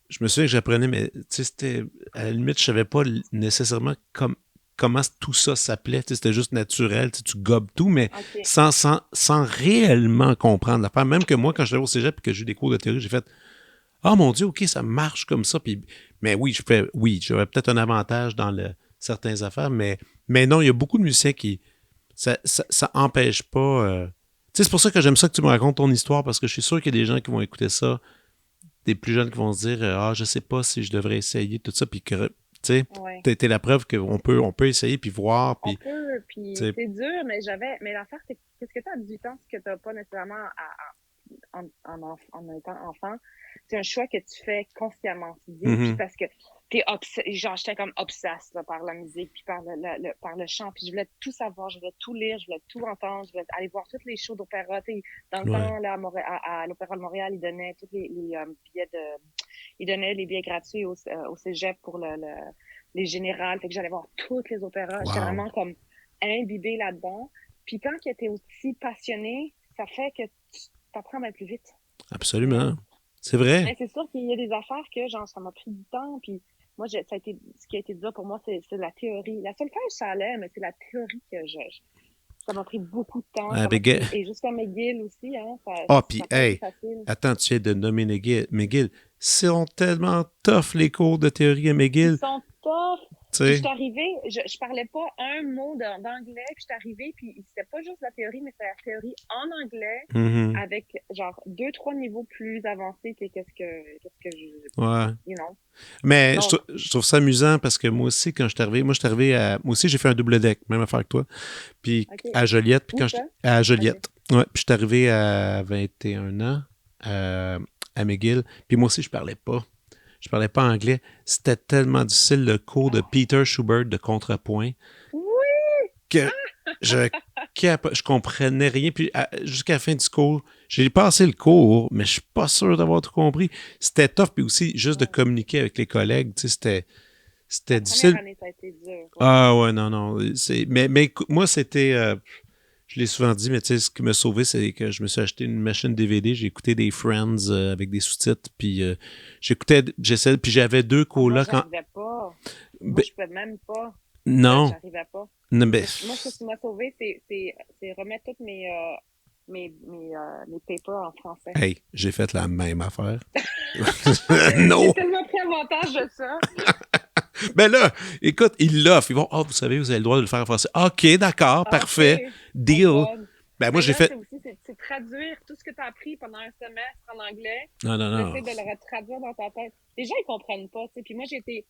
S1: je me souviens que j'apprenais, mais tu sais, c'était, à la limite, je savais pas nécessairement comment tout ça s'appelait. Tu sais, c'était juste naturel, tu sais, tu gobes tout, mais
S2: OK.
S1: sans réellement comprendre l'affaire. Même que moi, quand j'étais au cégep et que j'ai eu des cours de théorie, j'ai fait ah mon Dieu, OK, ça marche comme ça. Puis, mais oui, j'aurais peut-être un avantage dans certaines affaires, mais non, il y a beaucoup de musiciens qui. Ça empêche pas. Tu sais, c'est pour ça que j'aime ça que tu me racontes ton histoire, parce que je suis sûr qu'il y a des gens qui vont écouter ça, des plus jeunes qui vont se dire ah, je sais pas si je devrais essayer tout ça, puis que, tu sais,
S2: Ouais.
S1: t'es la preuve qu'on peut essayer, puis voir,
S2: On
S1: puis,
S2: peut,
S1: tu
S2: puis
S1: sais,
S2: c'est dur, mais l'affaire, c'est qu'est-ce que tu as à 18 ans, ce que tu n'as pas nécessairement en étant enfant. C'est un choix que tu fais consciemment. Tu dis, puis
S1: mhm,
S2: parce que genre, j'étais comme obsesse là, par la musique, puis par le chant, puis je voulais tout savoir, je voulais tout lire, je voulais tout entendre, je voulais aller voir toutes les shows d'opéra. Dans le
S1: ouais,
S2: temps, là, à l'Opéra de Montréal, ils donnaient tous les billets ils donnaient les billets gratuits au cégep pour les générales. Fait que j'allais voir tous les opéras. J'étais
S1: wow,
S2: vraiment comme imbibée là-dedans. Puis quand tu es aussi passionné, ça fait que tu apprends même plus vite. You know?
S1: absolument. C'est vrai.
S2: Mais c'est sûr qu'il y a des affaires que, genre, ça m'a pris du temps. Puis moi, ça a été, ce qui a été dur pour moi, c'est la théorie. La solfège, ça allait, mais c'est la théorie que ça m'a pris beaucoup de temps. Ça m'a
S1: Avec,
S2: pris, et jusqu'à McGill aussi, hein,
S1: ah,
S2: ça
S1: puis,
S2: n'a pas été
S1: hey,
S2: facile.
S1: attends, tu viens de nommer McGill. Sont tellement tough les cours de théorie à
S2: Ils
S1: McGill.
S2: sont tough.
S1: Tu
S2: Puis je
S1: sais.
S2: suis arrivée, je parlais pas un mot d'anglais, puis je suis arrivée, puis c'était pas juste la théorie, mais c'était la théorie en anglais
S1: Mhm.
S2: avec genre 2, 3 niveaux plus avancés que qu'est-ce que
S1: Ouais.
S2: you know.
S1: Mais
S2: Donc,
S1: je trouve ça amusant parce que moi aussi, quand je suis arrivé, moi aussi, j'ai fait un double deck, même affaire que toi. Puis
S2: OK.
S1: à Joliette, puis
S2: Où
S1: quand
S2: ça?
S1: à
S2: OK.
S1: Joliette. Ouais, puis je suis arrivé à 21 ans à McGill. Puis moi aussi, je parlais pas. Je parlais pas anglais. C'était tellement difficile le cours de
S2: Ah,
S1: Peter Schubert de contrepoint
S2: oui!
S1: que je, je comprenais rien. Puis jusqu'à la fin du cours, j'ai passé le cours, mais je suis pas sûr d'avoir tout compris. C'était tough, puis aussi juste de
S2: Ouais.
S1: communiquer avec les collègues, tu sais, c'était
S2: La première
S1: difficile.
S2: année, ça a été dur, ouais.
S1: Ah ouais, non, non. Mais écoute, moi, c'était. Je l'ai souvent dit, mais tu sais, ce qui m'a sauvé, c'est que je me suis acheté une machine DVD, j'ai écouté des Friends avec des sous-titres, puis j'essayais, puis j'avais deux
S2: Ah, moi,
S1: colocs en.
S2: j'arrivais pas. Moi,
S1: Ben,
S2: je pouvais même pas.
S1: non.
S2: J'arrivais pas.
S1: Non, ben,
S2: Moi, ce qui m'a sauvé, c'est remettre toutes mes papers en français.
S1: hey, j'ai fait la même affaire.
S2: J'ai
S1: Non.
S2: tellement pris avantage de ça.
S1: Ben là, écoute, ils l'offrent. Ils vont, vous savez, vous avez le droit de le faire en français. OK, d'accord,
S2: OK.
S1: parfait.
S2: My
S1: Deal.
S2: God.
S1: Ben moi,
S2: Mais
S1: j'ai
S2: là,
S1: fait.
S2: c'est aussi, c'est traduire tout ce que tu as appris pendant un semestre en anglais.
S1: Non, non, non.
S2: J'essaie de le retraduire dans ta tête. Les gens, ils comprennent pas, tu sais. Puis moi, j'ai été,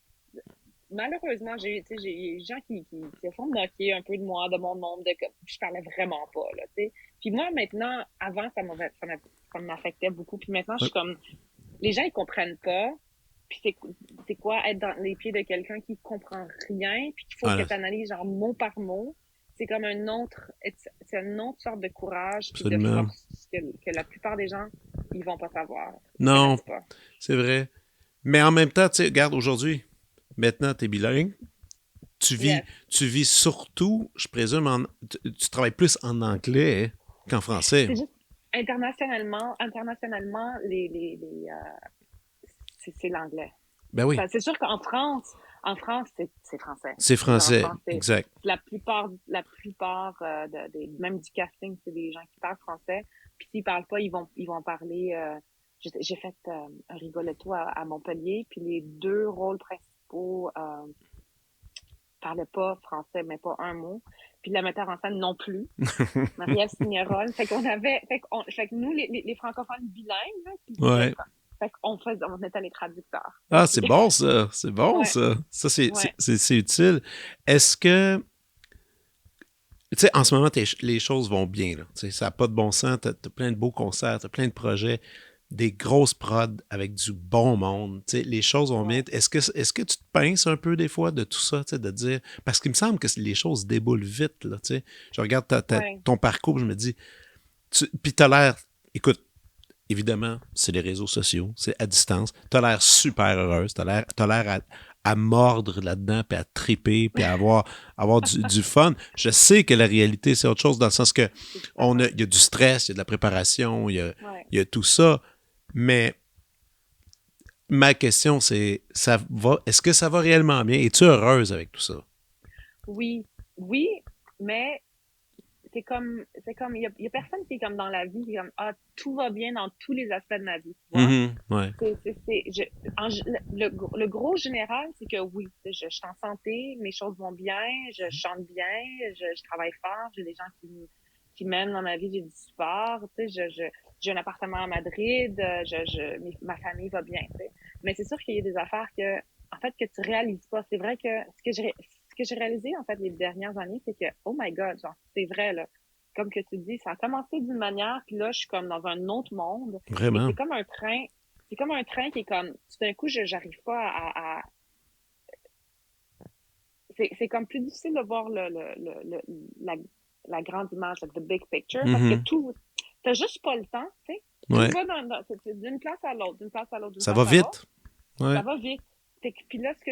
S2: malheureusement, j'ai des gens qui se font moquer un peu de moi, de mon monde, je parlais vraiment pas, là, tu sais. Puis moi, maintenant, avant, ça m'affectait beaucoup. Puis maintenant, je
S1: Ouais,
S2: suis comme, les gens, ils comprennent pas. Puis c'est quoi être dans les pieds de quelqu'un qui comprend rien, puis qu'il faut que
S1: voilà,
S2: tu analyses genre mot par mot. C'est comme c'est une autre sorte de courage puis de
S1: absolument.
S2: force que la plupart des gens, ils vont pas savoir. Ils
S1: Non,
S2: connaissent pas.
S1: c'est vrai. Mais en même temps, tu sais, regarde, aujourd'hui, maintenant, tu es bilingue. Tu vis,
S2: Yes.
S1: tu vis surtout, je présume, tu travailles plus en anglais qu'en français.
S2: C'est juste internationalement, c'est l'anglais.
S1: Ben oui,
S2: C'est sûr qu'en France, c'est français.
S1: c'est
S2: En
S1: français,
S2: France,
S1: exact.
S2: la plupart même du casting, c'est des gens qui parlent français. Puis s'ils parlent pas, ils vont parler. J'ai fait un rigoletto à Montpellier, puis les 2 rôles principaux parlaient pas français, mais pas un mot. Puis la metteur en scène non plus, Marie-Ève Signerol. Fait que nous, les francophones bilingues, là,
S1: Ouais.
S2: fait on était les traducteurs.
S1: Ah, c'est bon ça. C'est bon
S2: Ouais,
S1: ça. Ça,
S2: ouais.
S1: c'est utile. Est-ce que, tu sais, en ce moment, les choses vont bien, là. Tu sais, ça n'a pas de bon sens. Tu as plein de beaux concerts, tu as plein de projets. des grosses prods avec du bon monde. Tu sais, les choses vont bien.
S2: Ouais.
S1: Est-ce que tu te pinces un peu des fois de tout ça, tu sais, de dire... Parce qu'il me semble que les choses déboulent vite, là, tu sais. Je regarde
S2: Ouais.
S1: ton parcours, je me dis... Puis t'as l'air... Écoute, évidemment, c'est les réseaux sociaux, c'est à distance. T'as l'air super heureuse, t'as l'air à mordre là-dedans, puis à triper, puis à avoir du fun. Je sais que la réalité, c'est autre chose, dans le sens que
S2: C'est différent.
S1: il y a du stress, il y a de la préparation,
S2: Ouais.
S1: il y a tout ça, mais ma question, c'est, est-ce que ça va réellement bien? Es-tu heureuse avec tout ça?
S2: Oui, oui, mais il y a personne qui est comme dans la vie, qui est comme, ah, tout va bien dans tous les aspects de ma vie, tu vois?
S1: Mhm, ouais.
S2: Le gros général, c'est que oui, je suis en santé, mes choses vont bien, je chante bien, je travaille fort, j'ai des gens qui m'aiment dans ma vie, j'ai du support, tu sais, j'ai un appartement à Madrid, ma famille va bien, tu sais. Mais c'est sûr qu'il y a des affaires en fait, que tu réalises pas. C'est vrai que ce que j'ai réalisé, en fait, les dernières années, c'est que, oh my God, genre, c'est vrai, là. Comme que tu dis, ça a commencé d'une manière, puis là, je suis comme dans un autre monde. Et
S1: Vraiment.
S2: c'est comme un train qui est comme, tout d'un coup, j'arrive pas c'est comme plus difficile de voir la, la grande image, like the big picture, parce que
S1: Mhm,
S2: t'as juste pas le temps, tu sais. Tout
S1: ouais.
S2: va c'est d'une place à l'autre, d'une place à l'autre, d'une
S1: Ça
S2: place
S1: va
S2: à l'autre.
S1: vite. Ouais.
S2: Ça va vite. Puis là, ce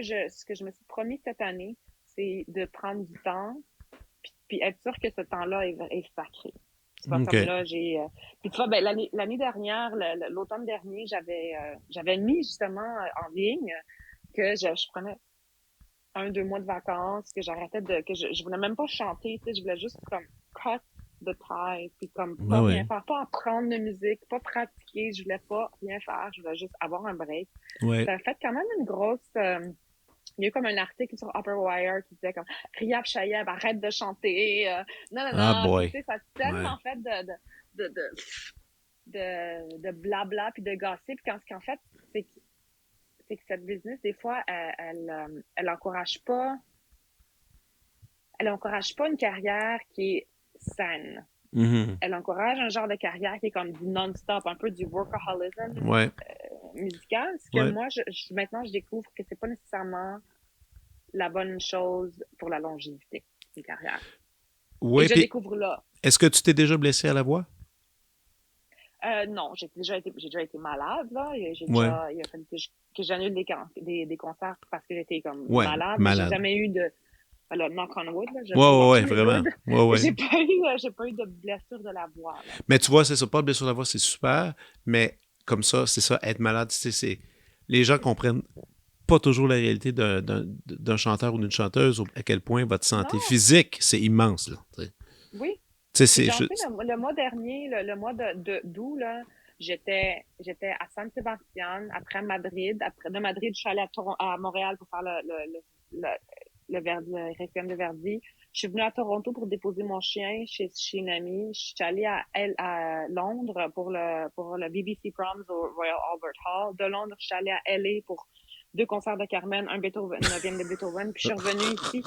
S2: que je me suis promis cette année, c'est de prendre du temps, puis être sûr que ce temps-là est sacré. Tu vois, comme
S1: OK.
S2: là, puis tu vois, ben, l'année dernière, l'automne dernier, j'avais mis justement en ligne que je prenais 1, 2 mois de vacances, que je voulais même pas chanter, tu sais, je voulais juste comme cut the tie, puis comme
S1: Ouais,
S2: pas rien
S1: ouais.
S2: faire, pas apprendre de musique, pas pratiquer, je voulais pas rien faire, je voulais juste avoir un break.
S1: Ouais.
S2: Ça a fait quand même une grosse, il y a eu comme un article sur Upper Wire qui disait comme Riyab Shayeb, arrête de chanter, non, non,
S1: Ah,
S2: non, puis
S1: boy.
S2: tu sais, ça a
S1: Ouais.
S2: tellement fait de, de, de blabla puis de gossip, quand ce qu'en fait, c'est que, c'est que cette business, des fois, elle encourage pas une carrière qui est saine.
S1: Mhm,
S2: Elle encourage un genre de carrière qui est comme du non-stop, un peu du workaholism
S1: ouais.
S2: musical. Ce que
S1: Ouais.
S2: moi, maintenant, je découvre que c'est pas nécessairement la bonne chose pour la longévité d'une carrière. Et
S1: Ouais,
S2: je
S1: puis
S2: découvre là.
S1: est-ce que tu t'es déjà blessé à la voix?
S2: Non, j'ai déjà été malade, là.
S1: Ouais.
S2: Il a fallu que j'annule des concerts parce que j'étais comme
S1: Ouais,
S2: malade, mais j'ai
S1: malade.
S2: jamais eu de, alors, knock on wood, là, je
S1: Ouais,
S2: peux
S1: ouais,
S2: voir
S1: ouais,
S2: tous les
S1: vraiment.
S2: woods.
S1: Ouais, ouais.
S2: J'ai pas eu de blessure de la voix, là.
S1: Mais tu vois, c'est ça, pas de blessure à la voix, c'est super, mais comme ça, c'est ça, être malade, les gens comprennent pas toujours la réalité d'un chanteur ou d'une chanteuse, à quel point votre santé
S2: Non,
S1: physique, c'est immense, là.
S2: oui.
S1: Tu sais,
S2: Puis
S1: c'est
S2: j'en sais,
S1: juste...
S2: le mois dernier, le mois d'août, là, j'étais à San Sebastian, après Madrid. Après, de Madrid, je suis allée à Montréal pour faire le Requiem de Verdi. Je suis venue à Toronto pour déposer mon chien chez une amie. Je suis allée à Londres pour le BBC Proms au Royal Albert Hall. De Londres, je suis allée à LA pour 2 concerts de Carmen, un Beethoven, 9e de Beethoven. Puis je suis revenue ici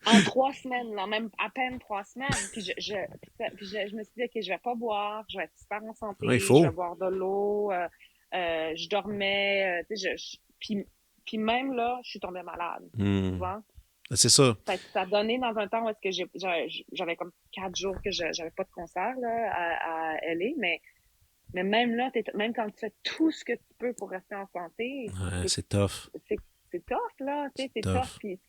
S2: en 3 semaines, là, même à peine 3 semaines. Je me suis dit, OK, je vais pas boire, je vais être super en
S1: Ouais, il
S2: santé, je vais
S1: faut.
S2: boire de l'eau, je dormais, tu sais, puis même là, je suis tombée malade, tu
S1: Hmm.
S2: vois.
S1: C'est ça.
S2: Fait que ça a donné dans un temps où est-ce que j'avais comme 4 jours que j'avais pas de concert, là, à LA, mais même là, même quand tu fais tout ce que tu peux pour rester en santé,
S1: Ouais,
S2: c'est
S1: c'est tough.
S2: c'est c'est tough, là, tu
S1: C'est
S2: sais, c'est tough.
S1: tough.
S2: Puis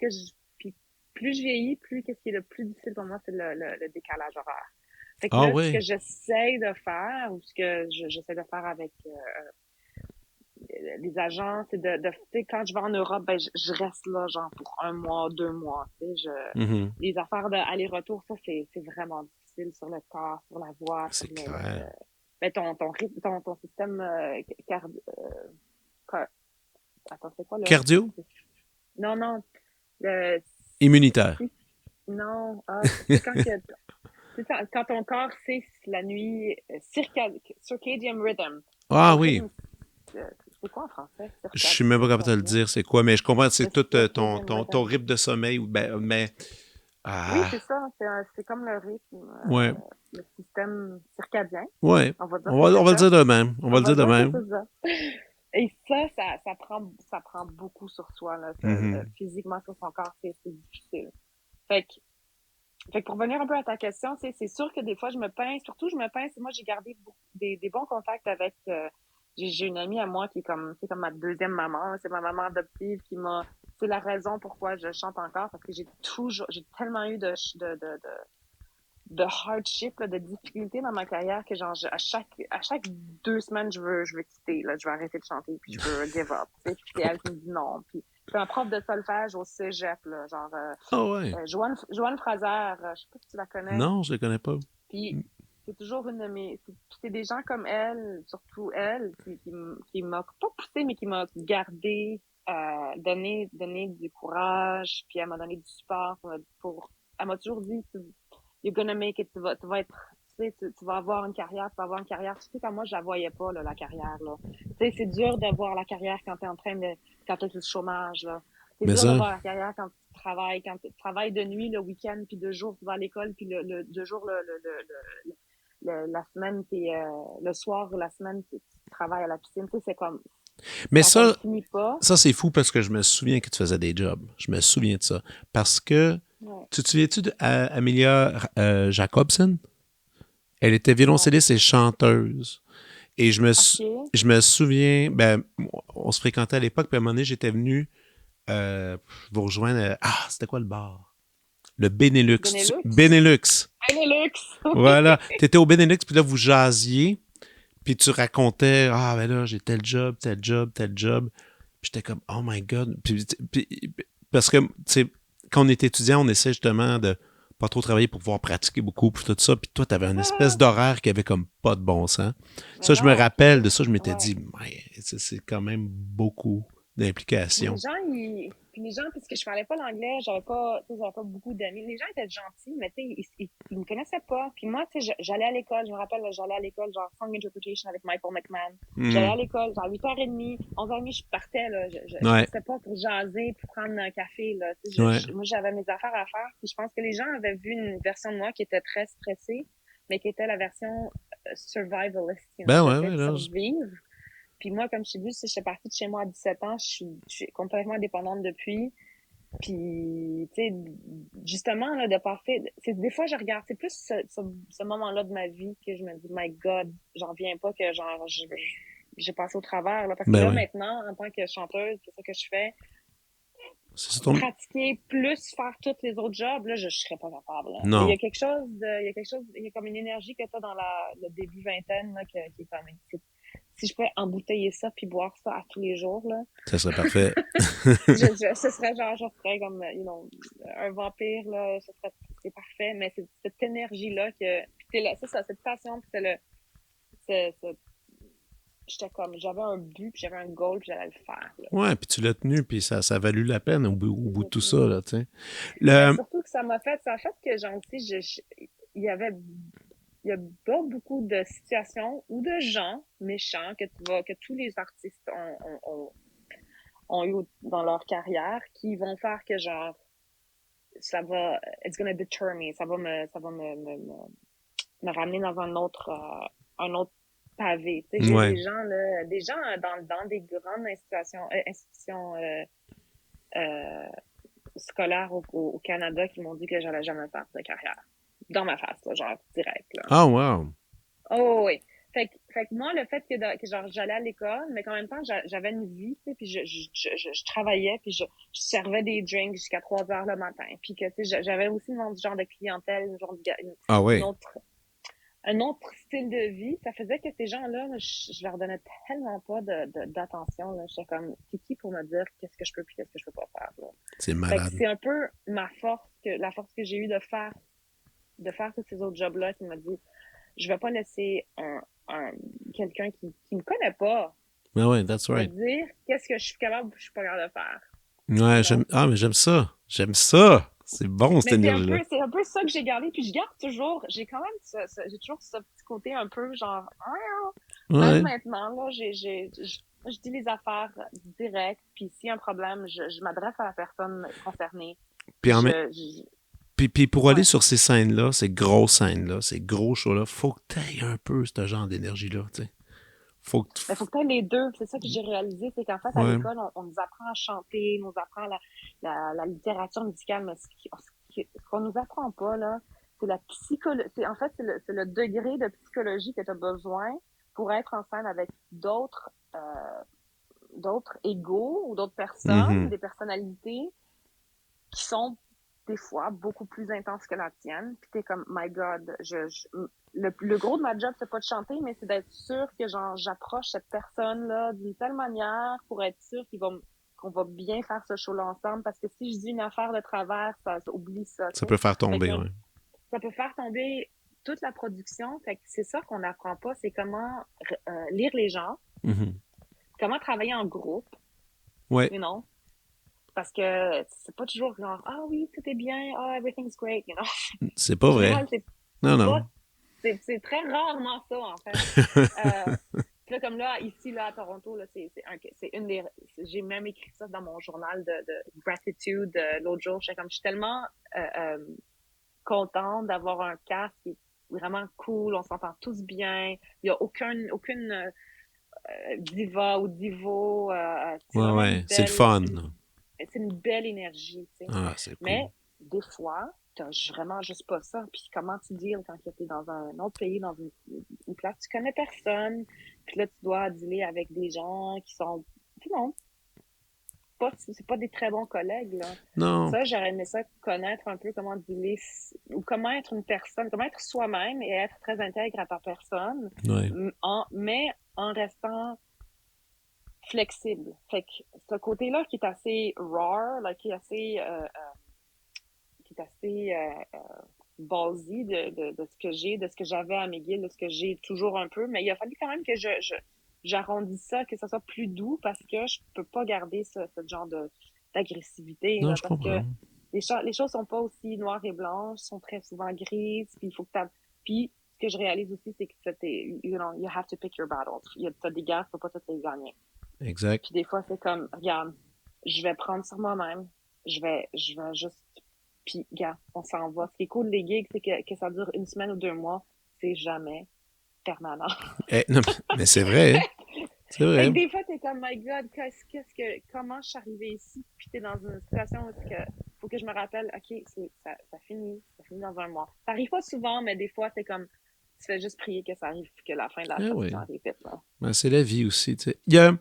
S2: plus je vieillis, plus qu'est-ce qui est le plus difficile pour moi, c'est le décalage horaire. Fait que
S1: Ah
S2: là, ce que
S1: ouais.
S2: j'essaie de faire, ou ce que j'essaie de faire avec les agents, c'est tu sais, quand je vais en Europe, ben, je reste là, genre, pour 1 mois, 2 mois, tu sais,
S1: Mhm.
S2: les affaires d'aller-retour, ça, c'est vraiment difficile sur le corps, sur la voix, sur
S1: C'est clair.
S2: ben, ton système, car- attends, c'est quoi, là?
S1: Cardio?
S2: Non, non, le,
S1: Immunitaire.
S2: non, c'est quand c'est ça, quand ton corps sait la nuit, circadian rhythm.
S1: Ah
S2: Ton
S1: oui.
S2: rythme, c'est quoi en français?
S1: Je suis même pas capable de te le dire c'est quoi, mais je comprends, c'est tout
S2: Le circadian
S1: ton
S2: rhythm.
S1: rythme de sommeil. Mais
S2: Oui,
S1: Ah,
S2: c'est ça. C'est comme le rythme,
S1: ouais,
S2: le système circadien.
S1: ouais.
S2: On va dire que
S1: On
S2: c'est
S1: va le
S2: ça.
S1: dire de même. On va
S2: On
S1: le
S2: va
S1: dire de
S2: dire que
S1: même.
S2: c'est ça. Et ça prend beaucoup sur soi, là.
S1: Mhm.
S2: Physiquement, sur son corps, c'est difficile. Fait que, fait que pour revenir un peu à ta question, c'est sûr que des fois, je me pince. Surtout, je me pince. Moi, j'ai gardé des bons contacts avec. J'ai une amie à moi qui est comme, c'est comme ma deuxième maman. C'est ma maman adoptive qui m'a. C'est la raison pourquoi je chante encore parce que j'ai tellement eu de hardship, là, de difficultés dans ma carrière que genre à chaque 2 semaines je veux quitter, là, je veux arrêter de chanter puis je veux give up, tu sais, puis c'est elle qui me dit non, puis je suis un prof de solfège au cégep, là, genre
S1: Ah ouais.
S2: Joanne Fraser, je sais pas si tu la connais,
S1: Non, je le connais pas.
S2: puis c'est toujours une de mes c'est des gens comme elle, surtout elle qui m'a pas poussé mais qui m'a gardé donné du courage, puis elle m'a donné du support pour elle m'a toujours dit you're gonna make it, tu vas être, tu vas avoir une carrière, tu vas avoir une carrière. Tu sais, comme moi, je la voyais pas, là, la carrière, là. Tu sais, c'est dur de voir la carrière quand t'es en train de, quand t'es sur le chômage, là. C'est
S1: Mais
S2: dur de
S1: ça,
S2: voir la carrière quand tu travailles de nuit, le week-end, puis 2 jours, tu vas à l'école, puis 2 jours, la semaine, puis le soir ou la semaine, tu travailles à la piscine. Tu sais, c'est comme,
S1: mais
S2: ça
S1: ça,
S2: finit pas.
S1: ça c'est fou parce que je me souviens que tu faisais des jobs. Je me souviens de ça. Parce que,
S2: Ouais.
S1: tu te souviens-tu d'Amelia Jacobson? Elle était
S2: Non.
S1: violoncelliste et chanteuse. Et
S2: OK.
S1: je me souviens, ben, on se fréquentait à l'époque, puis à un moment donné, j'étais venu euh, vous rejoindre. Ah, c'était quoi le bar? Le Benelux.
S2: Benelux?
S1: Benelux.
S2: Benelux! Oui!
S1: Voilà. Tu étais au Benelux, puis là, vous jasiez, puis tu racontais, ah, ben là, j'ai tel job, tel job, tel job. Puis j'étais comme, oh my God. Parce que, tu sais, quand on est étudiant, on essaie justement de pas trop travailler pour pouvoir pratiquer beaucoup, puis tout ça. Puis toi, tu avais une espèce d'horaire qui avait comme pas de bon sens.
S2: Mais
S1: Ça, je me
S2: non, puis
S1: rappelle de ça, je m'étais
S2: ouais.
S1: dit, mais c'est quand même beaucoup
S2: Puis les
S1: d'implications.
S2: gens, puisque je parlais pas l'anglais, j'avais pas beaucoup d'amis. Les gens étaient gentils, mais tu sais, ils me connaissaient pas. Puis moi, tu sais, j'allais à l'école, je me rappelle, j'allais à l'école, genre Song Interpretation avec Michael McMahon. J'allais à
S1: Hmm.
S2: l'école, genre 8h30, 11h30, je partais, là. Je
S1: Ouais,
S2: restais pas pour jaser, pour prendre un café, là. Tu sais,
S1: ouais.
S2: moi, j'avais mes affaires à faire. Puis je pense que les gens avaient vu une version de moi qui était très stressée, mais qui était la version survivalist,
S1: Ben ouais,
S2: j'essayais
S1: ouais,
S2: de
S1: là.
S2: survivre. Puis moi, comme je t'ai dit, si je suis partie de chez moi à 17 ans, je suis complètement indépendante depuis. Puis, tu sais, justement, là, de partir, c'est, des fois, je regarde, c'est plus ce moment-là de ma vie que je me dis, my God, j'en reviens pas que, genre, j'ai passé au travers, là. Parce que
S1: Ben
S2: là,
S1: ouais.
S2: maintenant, en tant que chanteuse, c'est ça que je fais,
S1: C'est ça ton...
S2: pratiquer plus faire tous les autres jobs, là, je serais pas capable, là. Il y
S1: Non,
S2: a quelque chose il y a quelque chose, il y a comme une énergie que t'as dans le début vingtaine, là, qui est quand même, si je pouvais embouteiller ça puis boire ça à tous les jours, là,
S1: ça serait parfait.
S2: ce serait genre, je serais comme, un vampire, là, c'est parfait, mais c'est cette énergie-là puis c'est là, c'est ça, cette passion, puis j'étais comme, j'avais un but, puis j'avais un goal, puis j'allais le faire, là.
S1: Ouais, puis tu l'as tenu, puis ça a valu la peine au bout de tout ça, là, tu sais.
S2: Mais
S1: Le...
S2: surtout que ça a fait que, genre, aussi, il y avait, il y a pas beaucoup de situations ou de gens méchants que tous les artistes ont eu dans leur carrière qui vont faire que, genre, ça va, it's gonna deter me, ça va me ramener dans un autre pavé. Tu sais, j'ai eu
S1: Ouais,
S2: des gens dans des grandes institutions euh, scolaires au Canada qui m'ont dit que j'allais jamais faire de carrière. Dans ma face, là, genre, direct, là.
S1: ah, wow.
S2: Oh, oui. Fait que moi, le fait que genre, j'allais à l'école, mais qu'en même temps, j'avais une vie, tu sais, puis je travaillais, puis je servais des drinks jusqu'à 3 heures le matin. Puis que, tu sais, j'avais aussi mon genre de clientèle,
S1: Ah
S2: une
S1: ouais.
S2: autre, un autre style de vie. Ça faisait que ces gens-là, je leur donnais tellement pas d'attention, là. J'étais comme, c'est qui pour me dire qu'est-ce que je peux puis qu'est-ce que je peux pas faire, là.
S1: C'est
S2: Fait que
S1: malade.
S2: c'est un peu la force que j'ai eue de faire tous ces autres jobs-là qui m'a dit, je vais pas laisser un quelqu'un qui me connaît pas
S1: Ah ouais, that's
S2: me
S1: right.
S2: dire qu'est-ce que je suis capable ou je suis pas capable de faire.
S1: Ouais,
S2: You know?
S1: mais j'aime ça. J'aime ça. C'est bon, cette
S2: Mais
S1: énergie-là.
S2: c'est un peu ça que j'ai gardé, puis je garde toujours, j'ai quand même j'ai toujours ce petit côté un peu genre, même
S1: Ouais.
S2: maintenant, là, je dis les affaires directes, puis s'il y a un problème, je m'adresse à la personne concernée,
S1: Puis,
S2: puis
S1: en, Puis pour aller
S2: Ouais.
S1: sur ces scènes-là, ces grosses scènes-là, ces gros shows-là, faut que tu aies un peu ce genre d'énergie-là, tu sais. Faut que
S2: Il faut que tu aies les deux. C'est ça que j'ai réalisé, c'est qu'en fait, à
S1: Ouais.
S2: l'école, on nous apprend à chanter, on nous apprend la littérature musicale, mais ce qu'on nous apprend pas, là, c'est la psychologie. En fait, c'est le degré de psychologie que tu as besoin pour être en scène avec d'autres égaux ou d'autres personnes,
S1: Mhm.
S2: des personnalités qui sont des fois beaucoup plus intenses que la tienne. Puis t'es comme, my God, le gros de ma job, c'est pas de chanter, mais c'est d'être sûr que genre j'approche cette personne-là d'une telle manière pour être sûr qu'on va bien faire ce show-là ensemble. Parce que si je dis une affaire de travers, ça oublie ça, tu
S1: Ça
S2: sais.
S1: peut faire
S2: Fait que
S1: tomber, ouais.
S2: ça peut faire tomber toute la production. Fait que c'est ça qu'on n'apprend pas, c'est comment lire les gens,
S1: Mhm.
S2: comment travailler en groupe,
S1: Ouais,
S2: you know. Parce que c'est pas toujours genre, ah oui, tout est bien, ah, everything's great, you know.
S1: c'est pas
S2: En
S1: vrai.
S2: général, c'est
S1: Non,
S2: pas,
S1: non.
S2: c'est très rarement ça, en fait. Euh, Puis là, comme là, ici, là, à Toronto, là, c'est une des, j'ai même écrit ça dans mon journal de gratitude l'autre jour. Je suis tellement euh, euh, contente d'avoir un cast qui est vraiment cool, on s'entend tous bien, il y a aucune diva ou divo, c'est
S1: Ouais,
S2: vraiment
S1: ouais. C'est le fun, là.
S2: c'est une belle énergie, tu sais.
S1: Ah, c'est cool.
S2: Mais des fois, t'as vraiment juste pas ça. Puis comment tu deals quand t'es dans un autre pays, dans une place, tu connais personne. Puis là, tu dois dealer avec des gens qui sont, non, c'est pas des très bons collègues, là.
S1: Non.
S2: Ça, j'aurais aimé ça connaître un peu comment dealer, ou comment être une personne, comment être soi-même et être très intègre à ta personne,
S1: Ouais.
S2: mais en restant flexible. Fait que ce côté-là qui est assez rare, là, qui est assez ballsy de ce que j'ai, de ce que j'avais à McGill, de ce que j'ai toujours un peu, mais il a fallu quand même que j'arrondisse ça, que ça soit plus doux parce que je peux pas garder ce genre d'agressivité,
S1: Non,
S2: là,
S1: je
S2: parce que
S1: comprends.
S2: les choses sont pas aussi noires et blanches, sont très souvent grises, puis il faut que puis ce que je réalise aussi, c'est que you have to pick your battles. T'as des guerres, tu peux pas toutes les gagner.
S1: Exact.
S2: Puis des fois, c'est comme, regarde, je vais prendre sur moi-même. Je vais juste, puis, regarde, on s'en va. Ce qui est cool des gigs, c'est que ça dure une semaine ou 2 mois. C'est jamais permanent.
S1: Eh, non, mais c'est vrai, hein. C'est
S2: Fait
S1: vrai.
S2: que des fois, t'es comme, my God, comment je suis arrivée ici? Puis t'es dans une situation où faut que je me rappelle, OK, ça finit dans un mois. Ça arrive pas souvent, mais des fois, c'est comme, tu fais juste prier que ça arrive, puis que la fin de la
S1: Ah
S2: production
S1: oui.
S2: arrive vite, là.
S1: Ben, c'est la vie aussi, tu sais. Il y a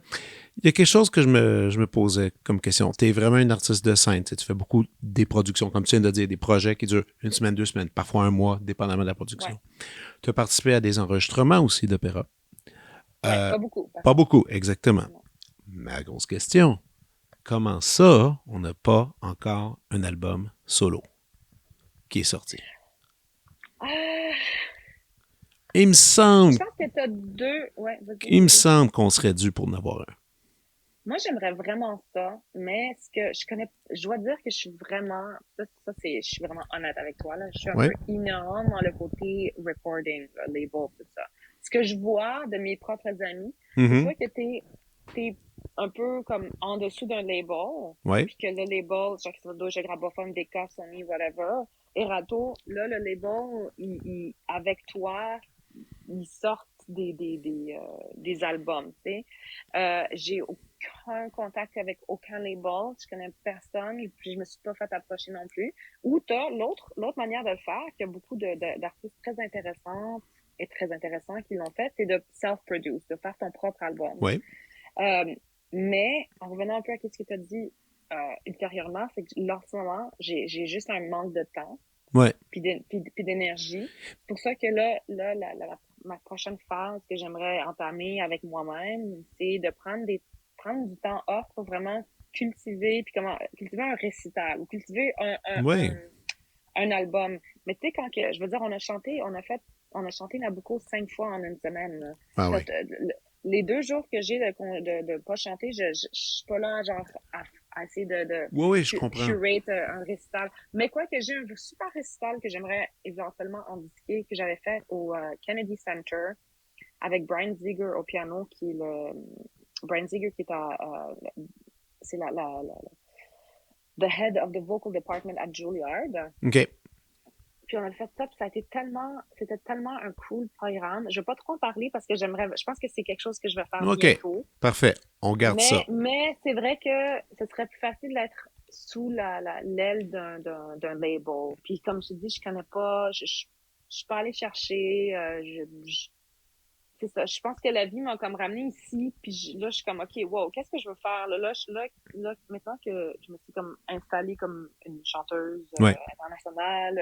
S1: quelque chose que je me posais comme question. Tu es vraiment un artiste de scène. Tu sais, tu fais beaucoup des productions, comme tu viens de dire, des projets qui durent une semaine, 2 semaines, parfois un mois, dépendamment de la
S2: Ouais,
S1: production. Tu as participé à des enregistrements aussi d'opéra.
S2: ouais,
S1: Euh,
S2: pas beaucoup, par
S1: Pas
S2: contre.
S1: beaucoup, exactement.
S2: Non.
S1: Ma grosse question, comment ça, on n'a pas encore un album solo qui est sorti?
S2: Ah,
S1: Il me
S2: je
S1: semble,
S2: pense que t'as deux. Ouais,
S1: il me
S2: vas-y.
S1: semble qu'on serait dû pour en avoir un.
S2: Moi, j'aimerais vraiment ça, mais ce que je dois dire que je suis vraiment, je suis vraiment honnête avec toi, là. Je suis un
S1: Oui.
S2: peu ignorante dans le côté recording, là, label, tout ça. Ce que je vois de mes propres amis, c'est
S1: Mhm.
S2: soit que t'es un peu comme en dessous d'un label,
S1: Oui.
S2: puis que le label, genre, que ce soit Deutsche Grammophon, Decca, Sony, whatever, Erato, là, le label, avec toi, ils sortent des albums, tu sais. J'ai aucun contact avec aucun label, je connais personne, et puis je me suis pas fait approcher non plus. Ou t'as l'autre manière de le faire, qu'il y a beaucoup d'artistes très intéressants et très intéressants qui l'ont fait, c'est de self-produce, de faire ton propre album.
S1: Oui.
S2: Euh, mais en revenant un peu à ce que tu as dit ultérieurement, c'est que là, en ce moment, j'ai juste un manque de temps
S1: Oui.
S2: puis d'énergie. C'est pour ça que là ma prochaine phase que j'aimerais entamer avec moi-même, c'est de prendre du temps off pour vraiment cultiver, puis comment cultiver un récital ou cultiver
S1: Oui.
S2: un album. Mais tu sais, je veux dire, on a chanté Nabucco 5 fois en une semaine, là.
S1: Ah
S2: Là,
S1: oui.
S2: les 2 jours que j'ai de pas chanter, je suis pas là, genre, à essayer de
S1: Oui, oui, je comprends.
S2: curate un récital. Mais quoi que j'ai un super récital que j'aimerais éventuellement en disquer, que j'avais fait au Kennedy Center avec Brian Ziegler au piano, Brian Ziegler qui est c'est the head of the vocal department at Juilliard.
S1: OK.
S2: puis on a fait ça, puis c'était tellement un cool programme. Je vais pas trop en parler parce que je pense que c'est quelque chose que je vais faire
S1: OK,
S2: bientôt.
S1: parfait. On garde ça.
S2: Mais c'est vrai que ce serait plus facile d'être sous l'aile d'un label. Puis comme je te dis, je connais pas, je suis pas allée chercher, c'est ça. Je pense que la vie m'a comme ramenée ici, puis là, je suis comme, OK, wow, qu'est-ce que je veux faire? Maintenant que je me suis comme installée comme une chanteuse
S1: Ouais,
S2: internationale,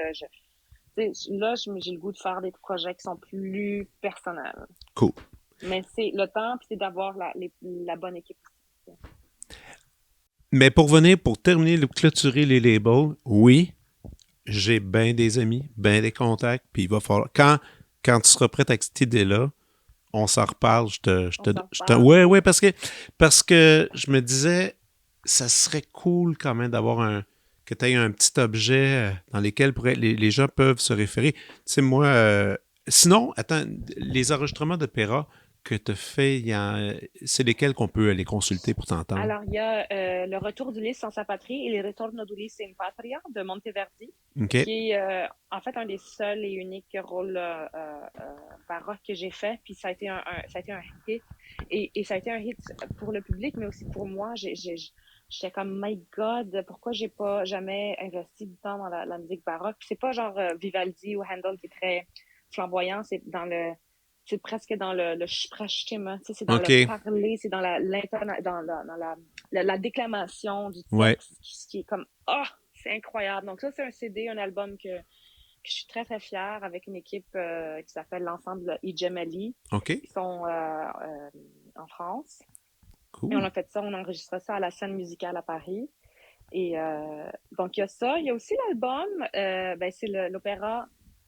S2: tu sais, là, j'ai le goût de faire des projets qui sont plus personnels.
S1: cool.
S2: Mais c'est le temps, puis c'est d'avoir la bonne équipe aussi.
S1: Mais pour terminer, clôturer les labels, oui, j'ai bien des amis, bien des contacts, puis il va falloir. Quand tu seras prête avec cette idée-là, on s'en reparle.
S2: On s'en reparle.
S1: Ouais, ouais, parce que je me disais, ça serait cool quand même d'avoir que tu aies un petit objet dans lequel les gens peuvent se référer. Tu sais, moi, sinon, attends, les enregistrements d'opéra que tu as fait, c'est lesquels qu'on peut aller consulter pour t'entendre?
S2: Alors, il y a Le Retour d'Ulysse sans sa patrie et Les Ritorno d'Ulisse in Patria de Monteverdi,
S1: OK.
S2: qui est en fait un des seuls et uniques rôles baroques que j'ai fait. Puis ça a été ça a été un hit. Et ça a été un hit pour le public, mais aussi pour moi. J'étais comme, my God, pourquoi j'ai pas jamais investi du temps dans la musique baroque? Puis c'est pas genre Vivaldi ou Handel qui est très flamboyant, c'est presque dans le sprachstimme, tu sais, c'est dans le
S1: OK.
S2: parler, c'est dans la déclamation du
S1: Ouais.
S2: texte, ce qui est comme, c'est incroyable. Donc ça, c'est un CD, un album que je suis très, très fière avec une équipe qui s'appelle l'ensemble Igemeli.
S1: OK.
S2: Ils sont en France. Et on
S1: Cool.
S2: a fait ça, on a enregistré ça à la scène musicale à Paris. Et donc, il y a ça. Il y a aussi l'album, c'est l'opéra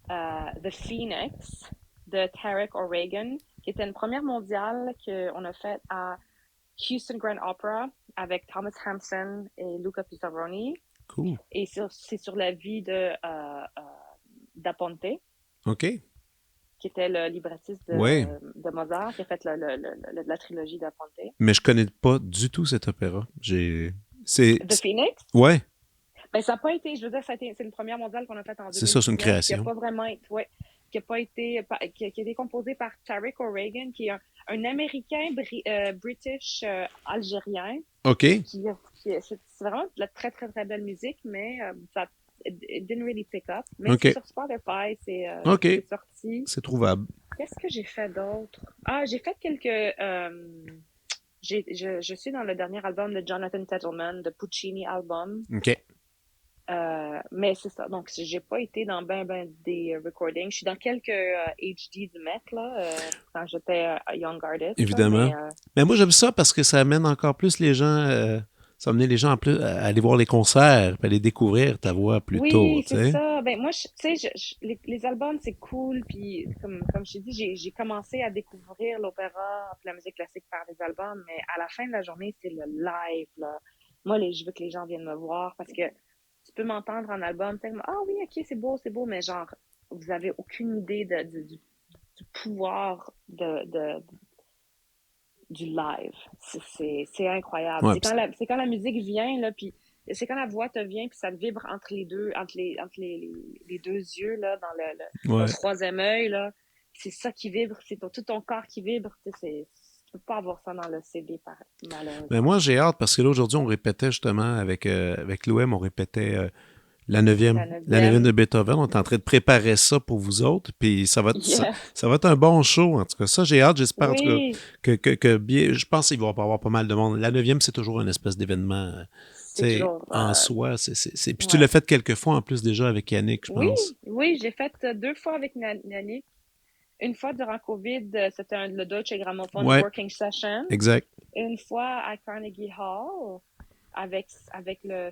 S2: The Phoenix de Tarek O'Regan, qui était une première mondiale qu'on a faite à Houston Grand Opera avec Thomas Hampson et Luca Pisaroni.
S1: Cool.
S2: Et c'est sur la vie Da Ponte,
S1: OK.
S2: qui était le librettiste
S1: Ouais.
S2: de Mozart, qui a fait la trilogie Da Ponte.
S1: Mais je connais pas du tout cet opéra.
S2: The Phoenix,
S1: Ouais,
S2: ben, ça n'a pas été, je veux dire, c'est une première mondiale qu'on a faite en
S1: c'est ça, c'est une
S2: 2019, qui a
S1: création.
S2: pas vraiment été, ouais, qui a pas été, qui a été composée par Tarek O'Regan, qui est un Américain British algérien,
S1: OK.
S2: c'est vraiment de la très, très, très belle musique, mais ça it didn't really pick up. Mais c'est
S1: OK.
S2: sur Spotify,
S1: OK.
S2: c'est sorti.
S1: C'est trouvable.
S2: Qu'est-ce que j'ai fait d'autre? Ah, j'ai fait je suis dans le dernier album de Jonathan Tettelman, de Puccini album.
S1: OK.
S2: Mais c'est ça. Donc, j'ai pas été dans ben des recordings. Je suis dans quelques HD du Met, là, quand j'étais Young Artist, là,
S1: Évidemment. Mais moi, j'aime ça parce que ça amène encore plus les gens, ça amène les gens en plus à aller voir les concerts, puis à aller découvrir ta voix plus tôt,
S2: oui,
S1: tu
S2: c'est
S1: sais.
S2: ça. Ben, moi, tu sais, les albums, c'est cool. Puis, comme je t'ai dit, j'ai commencé à découvrir l'opéra puis la musique classique par les albums. Mais à la fin de la journée, c'est le live, là. Moi, je veux que les gens viennent me voir parce que tu peux m'entendre en album, tellement, ah oui, ok, c'est beau, mais genre, vous avez aucune idée du pouvoir du live. C'est incroyable.
S1: Ouais,
S2: C'est quand la musique vient, là, puis c'est quand la voix te vient, puis ça te vibre entre les deux, les deux yeux, là, dans le
S1: ouais.
S2: troisième œil, là. C'est ça qui vibre, c'est tout ton corps qui vibre. Tu peux pas avoir ça dans le CD,
S1: Mais
S2: malheureusement.
S1: moi, j'ai hâte parce que là, aujourd'hui, on répétait justement avec l'OM, on répétait
S2: La
S1: la neuvième
S2: neuvième.
S1: de Beethoven. On est en train de préparer ça pour vous autres, puis
S2: Yeah.
S1: ça va être un bon show. En tout cas, ça, j'ai hâte. J'espère en tout cas
S2: Oui,
S1: que bien, je pense qu'il va y avoir pas mal de monde. La neuvième, c'est toujours une espèce d'événement, tu
S2: c'est
S1: sais,
S2: toujours,
S1: en soi. Puis tu
S2: ouais.
S1: l'as fait quelques fois en plus déjà avec Yannick, je
S2: Oui,
S1: pense.
S2: oui, j'ai fait deux fois avec Nani. Une fois durant COVID, c'était le Deutsche Grammophon
S1: Ouais,
S2: Working Session.
S1: exact.
S2: Une fois à Carnegie Hall avec le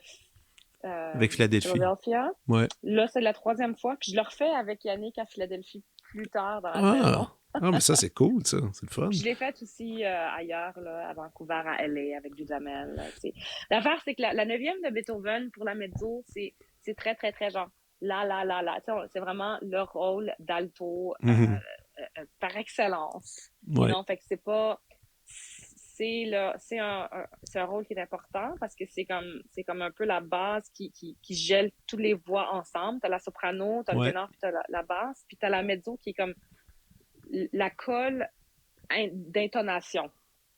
S1: Avec Philadelphie.
S2: Philadelphia.
S1: Ouais.
S2: Là, c'est la troisième fois. Puis je le refais avec Yannick à Philadelphie plus tard dans la saison.
S1: Ah, ah, mais ça, c'est cool, ça. C'est le fun.
S2: Puis je l'ai fait aussi ailleurs, là, à Vancouver, à LA, avec Dudamel. L'affaire, c'est que la neuvième de Beethoven pour la mezzo, c'est très, très, très genre la. Tu sais, c'est vraiment le rôle d'alto
S1: Mhm.
S2: par excellence.
S1: Ouais.
S2: Fait que c'est pas. c'est un rôle qui est important parce que c'est comme un peu la base qui gèle toutes les voix ensemble. T'as la soprano, t'as le
S1: Ouais,
S2: ténor, puis t'as la basse, puis t'as la mezzo qui est comme la colle d'intonation.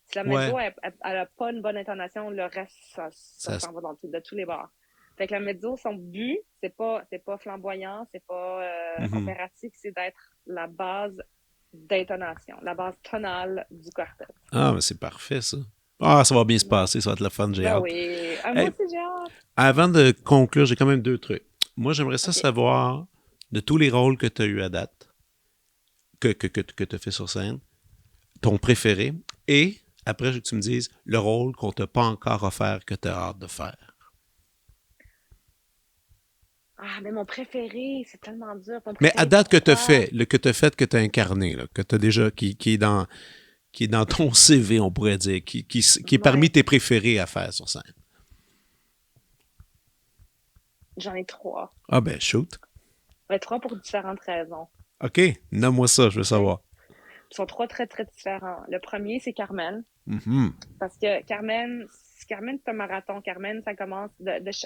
S2: Si la
S1: ouais,
S2: mezzo, elle a pas une bonne intonation, le reste, ça
S1: ça,
S2: s'en va de tous les bords. Fait que la mezzo, son but, c'est pas flamboyant, c'est pas
S1: mhm.
S2: opératique, c'est d'être la base d'intonation, la base tonale du quartet.
S1: Ah, mais c'est parfait, ça. Ah, ça va bien se
S2: Ouais.
S1: passer, ça va être le fun, j'ai
S2: Ben
S1: hâte.
S2: oui. Ah, moi
S1: Hey,
S2: aussi, j'ai hâte.
S1: avant de conclure, j'ai quand même deux trucs. Moi, j'aimerais ça
S2: OK.
S1: savoir, de tous les rôles que tu as eu à date, que tu as fait sur scène, ton préféré, et après, je veux que tu me dises le rôle qu'on t'a pas encore offert que tu as hâte de faire.
S2: Ah, mais mon préféré, c'est tellement dur. Mon
S1: Mais à
S2: préféré,
S1: date que tu as
S2: pourquoi?
S1: fait, le que tu as fait, que tu as incarné, là, que tu as déjà, qui est dans ton CV, on pourrait dire, qui est parmi
S2: Ouais,
S1: tes préférés à faire sur scène.
S2: j'en ai trois.
S1: Ah ben, shoot.
S2: Ouais, trois pour différentes raisons.
S1: OK, nomme-moi ça, je veux
S2: OK? Ils
S1: savoir.
S2: sont trois très, très différents. Le premier, c'est Carmen.
S1: Mhm.
S2: Parce que Carmen, c'est un marathon. Carmen, ça commence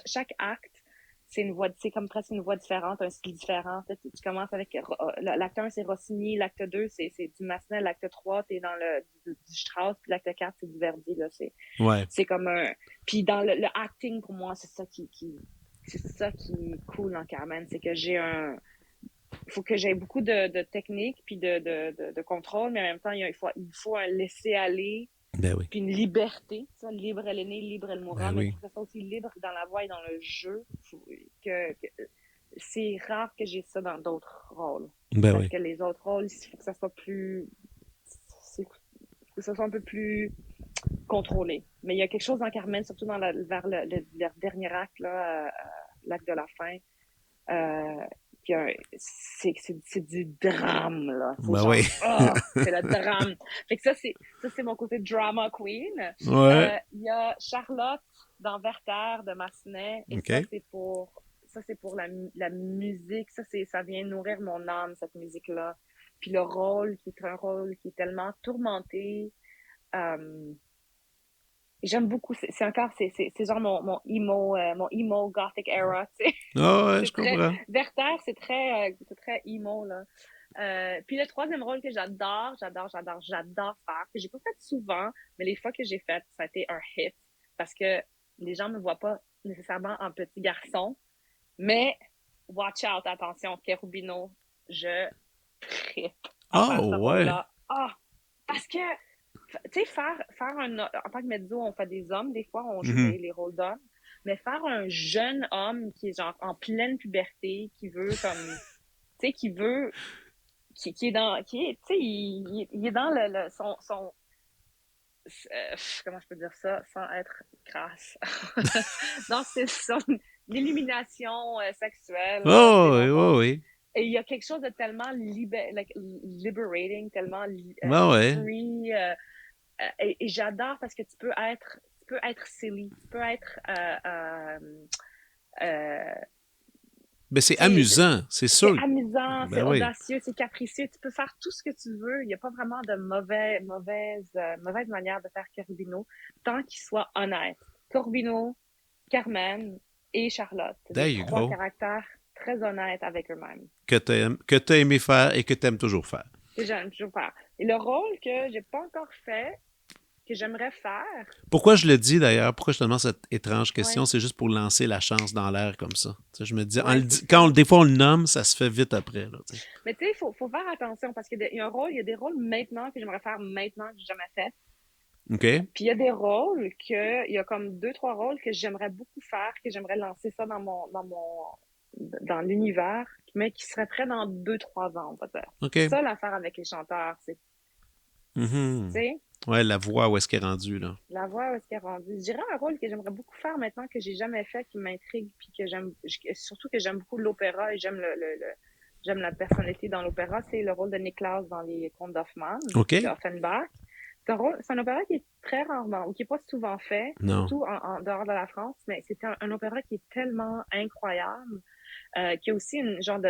S2: chaque acte, c'est une voix, c'est comme presque une voix différente, un style différent. Tu commences avec l'acte 1, c'est Rossini, l'acte 2, c'est du Massenet, l'acte 3, t'es dans du Strauss, puis l'acte 4, c'est du Verdi, là.
S1: Ouais,
S2: C'est comme un. Puis dans le acting, pour moi, c'est ça qui est cool dans Carmen, c'est que il faut que j'aie beaucoup de technique puis de contrôle, mais en même temps, il faut un laisser-aller
S1: ben oui,
S2: puis une liberté. Ça, libre elle est née, libre elle mourra,
S1: ben
S2: mais il
S1: oui,
S2: faut que ça soit aussi libre dans la voix et dans le jeu. C'est rare que j'ai ça dans d'autres rôles.
S1: ben
S2: Parce
S1: oui.
S2: que les autres rôles, il faut que ça soit plus. Que ça soit un peu plus contrôlé. Mais il y a quelque chose dans Carmen, surtout vers le dernier acte, là, l'acte de la fin, euh, c'est du drame, là. C'est
S1: Ben oui.
S2: genre, oh, c'est le drame. Fait que ça, c'est mon côté drama queen.
S1: Ouais.
S2: Il y a Charlotte dans Werther de Massenet, et
S1: OK.
S2: ça, c'est pour la musique. Ça vient nourrir mon âme, cette musique-là. Puis le rôle, qui est un rôle qui est tellement tourmenté. Euh, J'aime beaucoup, c'est genre mon emo gothic era, tu sais.
S1: Ah ouais, je
S2: C'est très,
S1: comprends.
S2: Werther, c'est très emo, là. Puis le troisième rôle que j'adore faire, que j'ai pas fait souvent, mais les fois que j'ai fait, ça a été un hit. Parce que les gens me voient pas nécessairement en petit garçon, mais watch out, attention, Cherubino, je trippe à faire ce
S1: Oh ouais.
S2: rôle-là. Ah! Parce que tu sais, en tant que mezzo, on fait des hommes, des fois, on joue
S1: Mhm.
S2: les rôles d'hommes, mais faire un jeune homme qui est genre en pleine puberté, qui veut comme, tu sais, qui est dans, tu sais, il est dans comment je peux dire ça sans être crasse? Dans son illumination sexuelle, là, tu sais,
S1: Oh oui, oui, oui.
S2: et il y a quelque chose de tellement liberating, tellement
S1: Ben ouais.
S2: free, et j'adore parce que tu peux être silly, tu peux être, euh,
S1: Ben c'est
S2: tu sais,
S1: amusant, c'est
S2: c'est
S1: sûr.
S2: amusant, c'est
S1: Ben oui.
S2: audacieux, c'est capricieux, tu peux faire tout ce que tu veux. Il n'y a pas vraiment de mauvaise manière de faire Corbino, tant qu'il soit honnête. Corbino, Carmen et Charlotte, c'est
S1: There
S2: des
S1: you
S2: trois
S1: go.
S2: caractères très honnêtes avec eux-mêmes,
S1: Que t'as aimé faire et que t'aimes toujours faire.
S2: que j'aime toujours faire. Et le rôle que j'ai pas encore fait, que j'aimerais faire,
S1: Pourquoi je le dis d'ailleurs, pourquoi je te demande cette étrange question,
S2: ouais,
S1: c'est juste pour lancer la chance dans l'air comme ça. Tu sais, je me dis,
S2: ouais, c'est
S1: quand
S2: ça.
S1: des fois on le nomme, ça se fait vite après. Là, tu sais.
S2: Mais tu sais, faut faire attention parce qu'il y a il y a des rôles maintenant que j'aimerais faire maintenant que j'ai jamais fait.
S1: OK?
S2: Puis il y a des rôles il y a comme deux, trois rôles que j'aimerais beaucoup faire, que j'aimerais lancer ça dans l'univers, mais qui seraient prêts dans deux, trois ans, on va dire.
S1: OK.
S2: Ça, l'affaire avec les chanteurs, c'est, tu
S1: Mhm.
S2: sais,
S1: Ouais, la voix, où est-ce qu'elle est rendue, là?
S2: la voix, où est-ce qu'elle est rendue. Je dirais un rôle que j'aimerais beaucoup faire maintenant, que j'ai jamais fait, qui m'intrigue, puis surtout que j'aime beaucoup l'opéra et j'aime la personnalité dans l'opéra, c'est le rôle de Niklas dans les contes d'Hoffmann, de
S1: OK?
S2: Offenbach. C'est un opéra qui est très rarement, ou qui est pas souvent fait,
S1: Non.
S2: surtout en dehors de la France, mais c'est un opéra qui est tellement incroyable, qui a aussi une genre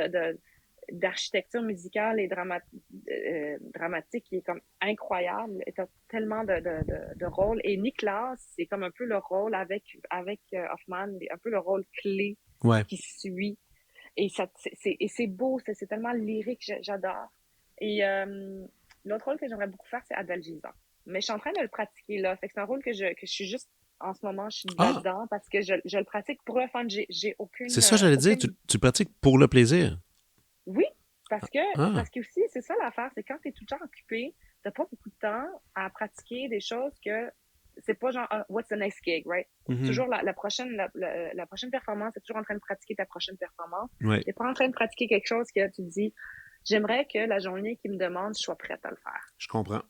S2: d'architecture musicale et dramatique qui est comme incroyable. Et t'as tellement de rôles. Et Niklas, c'est comme un peu le rôle avec Hoffman, un peu le rôle clé
S1: Ouais.
S2: qui suit. Et c'est beau, c'est tellement lyrique, j'adore. Et l'autre rôle que j'aimerais beaucoup faire, c'est Adalgisa. Mais je suis en train de le pratiquer là. Fait que c'est un rôle que je suis juste en ce moment, je suis dedans parce que je le pratique pour le fun. J'ai aucune.
S1: C'est ça, j'allais dire, tu pratiques pour le plaisir.
S2: Oui, parce que aussi, c'est ça l'affaire, c'est quand tu es tout le temps occupé, t'as pas beaucoup de temps à pratiquer des choses que c'est pas genre what's the next gig, right?
S1: Mm-hmm.
S2: Toujours la prochaine performance, c'est toujours en train de pratiquer ta prochaine performance.
S1: Ouais.
S2: T'es pas en train de pratiquer quelque chose que tu te dis j'aimerais que la journée qui me demande, je sois prête à le faire.
S1: Je comprends.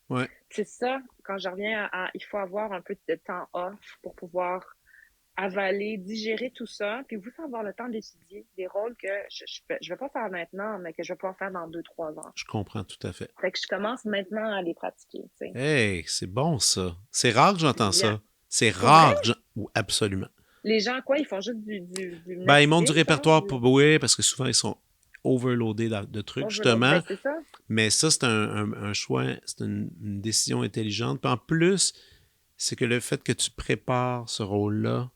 S1: Ouais.
S2: C'est ça, quand je reviens il faut avoir un peu de temps off pour pouvoir avaler, digérer tout ça, puis vous avoir le temps d'étudier des rôles que je vais pas faire maintenant, mais que je vais pouvoir faire dans 2-3 ans.
S1: Je comprends tout à fait.
S2: Fait que je commence maintenant à les pratiquer, tu sais.
S1: Hey, c'est bon ça. C'est rare que j'entends ça. C'est
S2: Pour
S1: rare.
S2: vrai?
S1: Absolument.
S2: Les gens, quoi, ils font juste du
S1: Ben, ils montent du répertoire
S2: pour...
S1: Oui, parce que souvent, ils sont overloadés de trucs, justement.
S2: Ben, c'est ça.
S1: Mais ça, c'est un choix, c'est une décision intelligente. Puis en plus, c'est que le fait que tu prépares ce rôle-là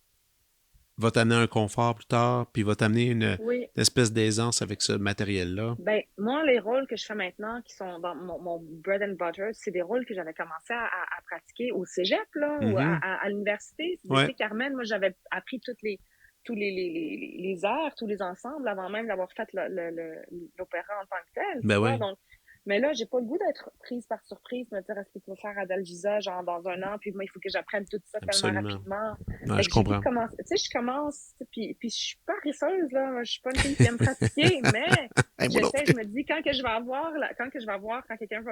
S1: va t'amener un confort plus tard, puis va t'amener une espèce d'aisance avec ce matériel-là.
S2: Ben, moi, les rôles que je fais maintenant, qui sont dans mon bread and butter, c'est des rôles que j'avais commencé à pratiquer au cégep, là, ou à l'université.
S1: Ouais.
S2: Carmen, moi, j'avais appris tous les airs, tous les ensembles, avant même d'avoir fait l'opéra en tant que tel.
S1: Ben oui.
S2: Donc, mais là, j'ai pas le goût d'être prise par surprise, me dire est-ce que tu vas faire Adalgisa genre dans un an, puis moi, il faut que j'apprenne tout ça tellement rapidement.
S1: Ouais, je comprends.
S2: Tu sais, je commence, puis je suis pas paresseuse, là. Je suis pas une fille qui aime pratiquer, mais j'essaie, je me dis, quand quelqu'un va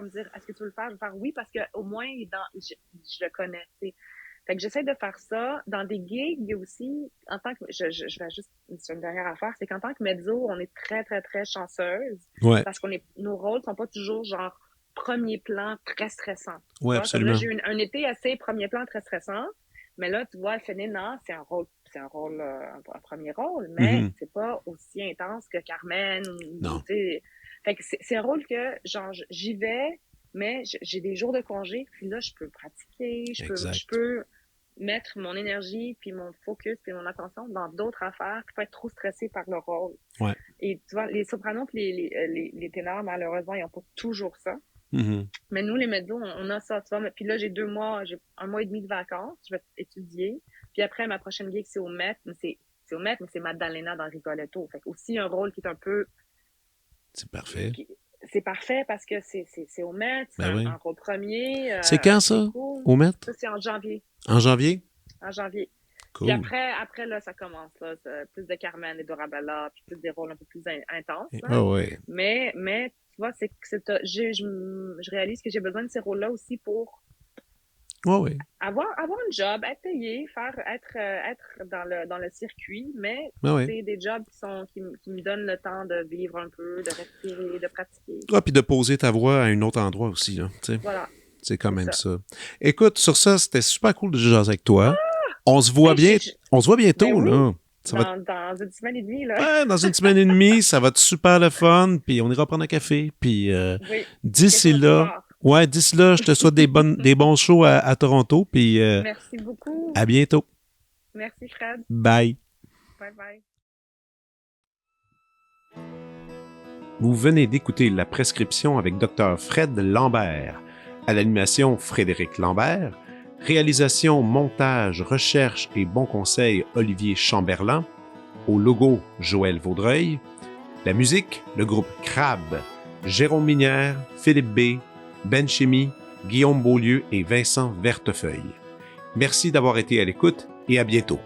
S2: me dire est-ce que tu veux le faire, je vais faire oui, parce que au moins, je le connais, tu sais. Fait que j'essaie de faire ça. Dans des gigs aussi, en tant que, je vais juste, c'est une dernière affaire, c'est qu'en tant que mezzo, on est très, très, très chanceuse.
S1: Ouais.
S2: Parce nos rôles sont pas toujours genre premier plan très stressant.
S1: Ouais, absolument.
S2: Là, j'ai eu un été assez premier plan très stressant. Mais là, tu vois, Fénina, c'est un premier rôle, mais c'est pas aussi intense que Carmen.
S1: Non.
S2: Fait que c'est un rôle que, genre, j'y vais, mais j'ai des jours de congé, puis là, je peux pratiquer, je peux mettre mon énergie, puis mon focus, puis mon attention dans d'autres affaires, puis pas être trop stressée par le rôle.
S1: Ouais.
S2: Et tu vois, les sopranos et les ténors, malheureusement, ils n'ont pas toujours ça.
S1: Mm-hmm.
S2: Mais nous, les mezzo, on a ça, tu vois. Puis là, j'ai 1 mois et demi de vacances, je vais étudier. Puis après, ma prochaine gig, c'est au Met, mais c'est Maddalena dans Rigoletto. Fait aussi un rôle qui est un peu...
S1: C'est parfait.
S2: C'est parfait parce que c'est au Met, c'est un rôle premier.
S1: C'est quand ça,
S2: cool.
S1: au Met?
S2: Ça, c'est en janvier.
S1: En janvier?
S2: En janvier.
S1: Cool.
S2: Puis après là, ça commence. Là, plus de Carmen et Dorabella, puis plus des rôles un peu plus intenses.
S1: Oh, ouais.
S2: Mais tu vois, je réalise que j'ai besoin de ces rôles-là aussi pour avoir un job, être payé, être dans le circuit, mais c'est des jobs qui me donnent le temps de vivre un peu, de respirer, de pratiquer.
S1: Puis de poser ta voix à un autre endroit aussi. Là,
S2: voilà.
S1: C'est quand même ça. Écoute, sur ça, c'était super cool de jaser avec toi. On se voit bientôt, là.
S2: Dans une semaine et demie, là.
S1: Ouais, dans une semaine et demie, ça va être super le fun, puis on ira prendre un café, puis d'ici là, je te souhaite des bons shows à Toronto, puis
S2: merci beaucoup.
S1: À bientôt.
S2: Merci, Fred.
S1: Bye.
S2: Bye bye.
S1: Vous venez d'écouter La Prescription avec Dr. Fred Lambert. À l'animation, Frédéric Lambert. Réalisation, montage, recherche et bons conseils, Olivier Chamberlain. Au logo, Joël Vaudreuil. La musique, le groupe Crabe. Jérôme Minière, Philippe B., Ben Chemy, Guillaume Beaulieu et Vincent Vertefeuille. Merci d'avoir été à l'écoute et à bientôt.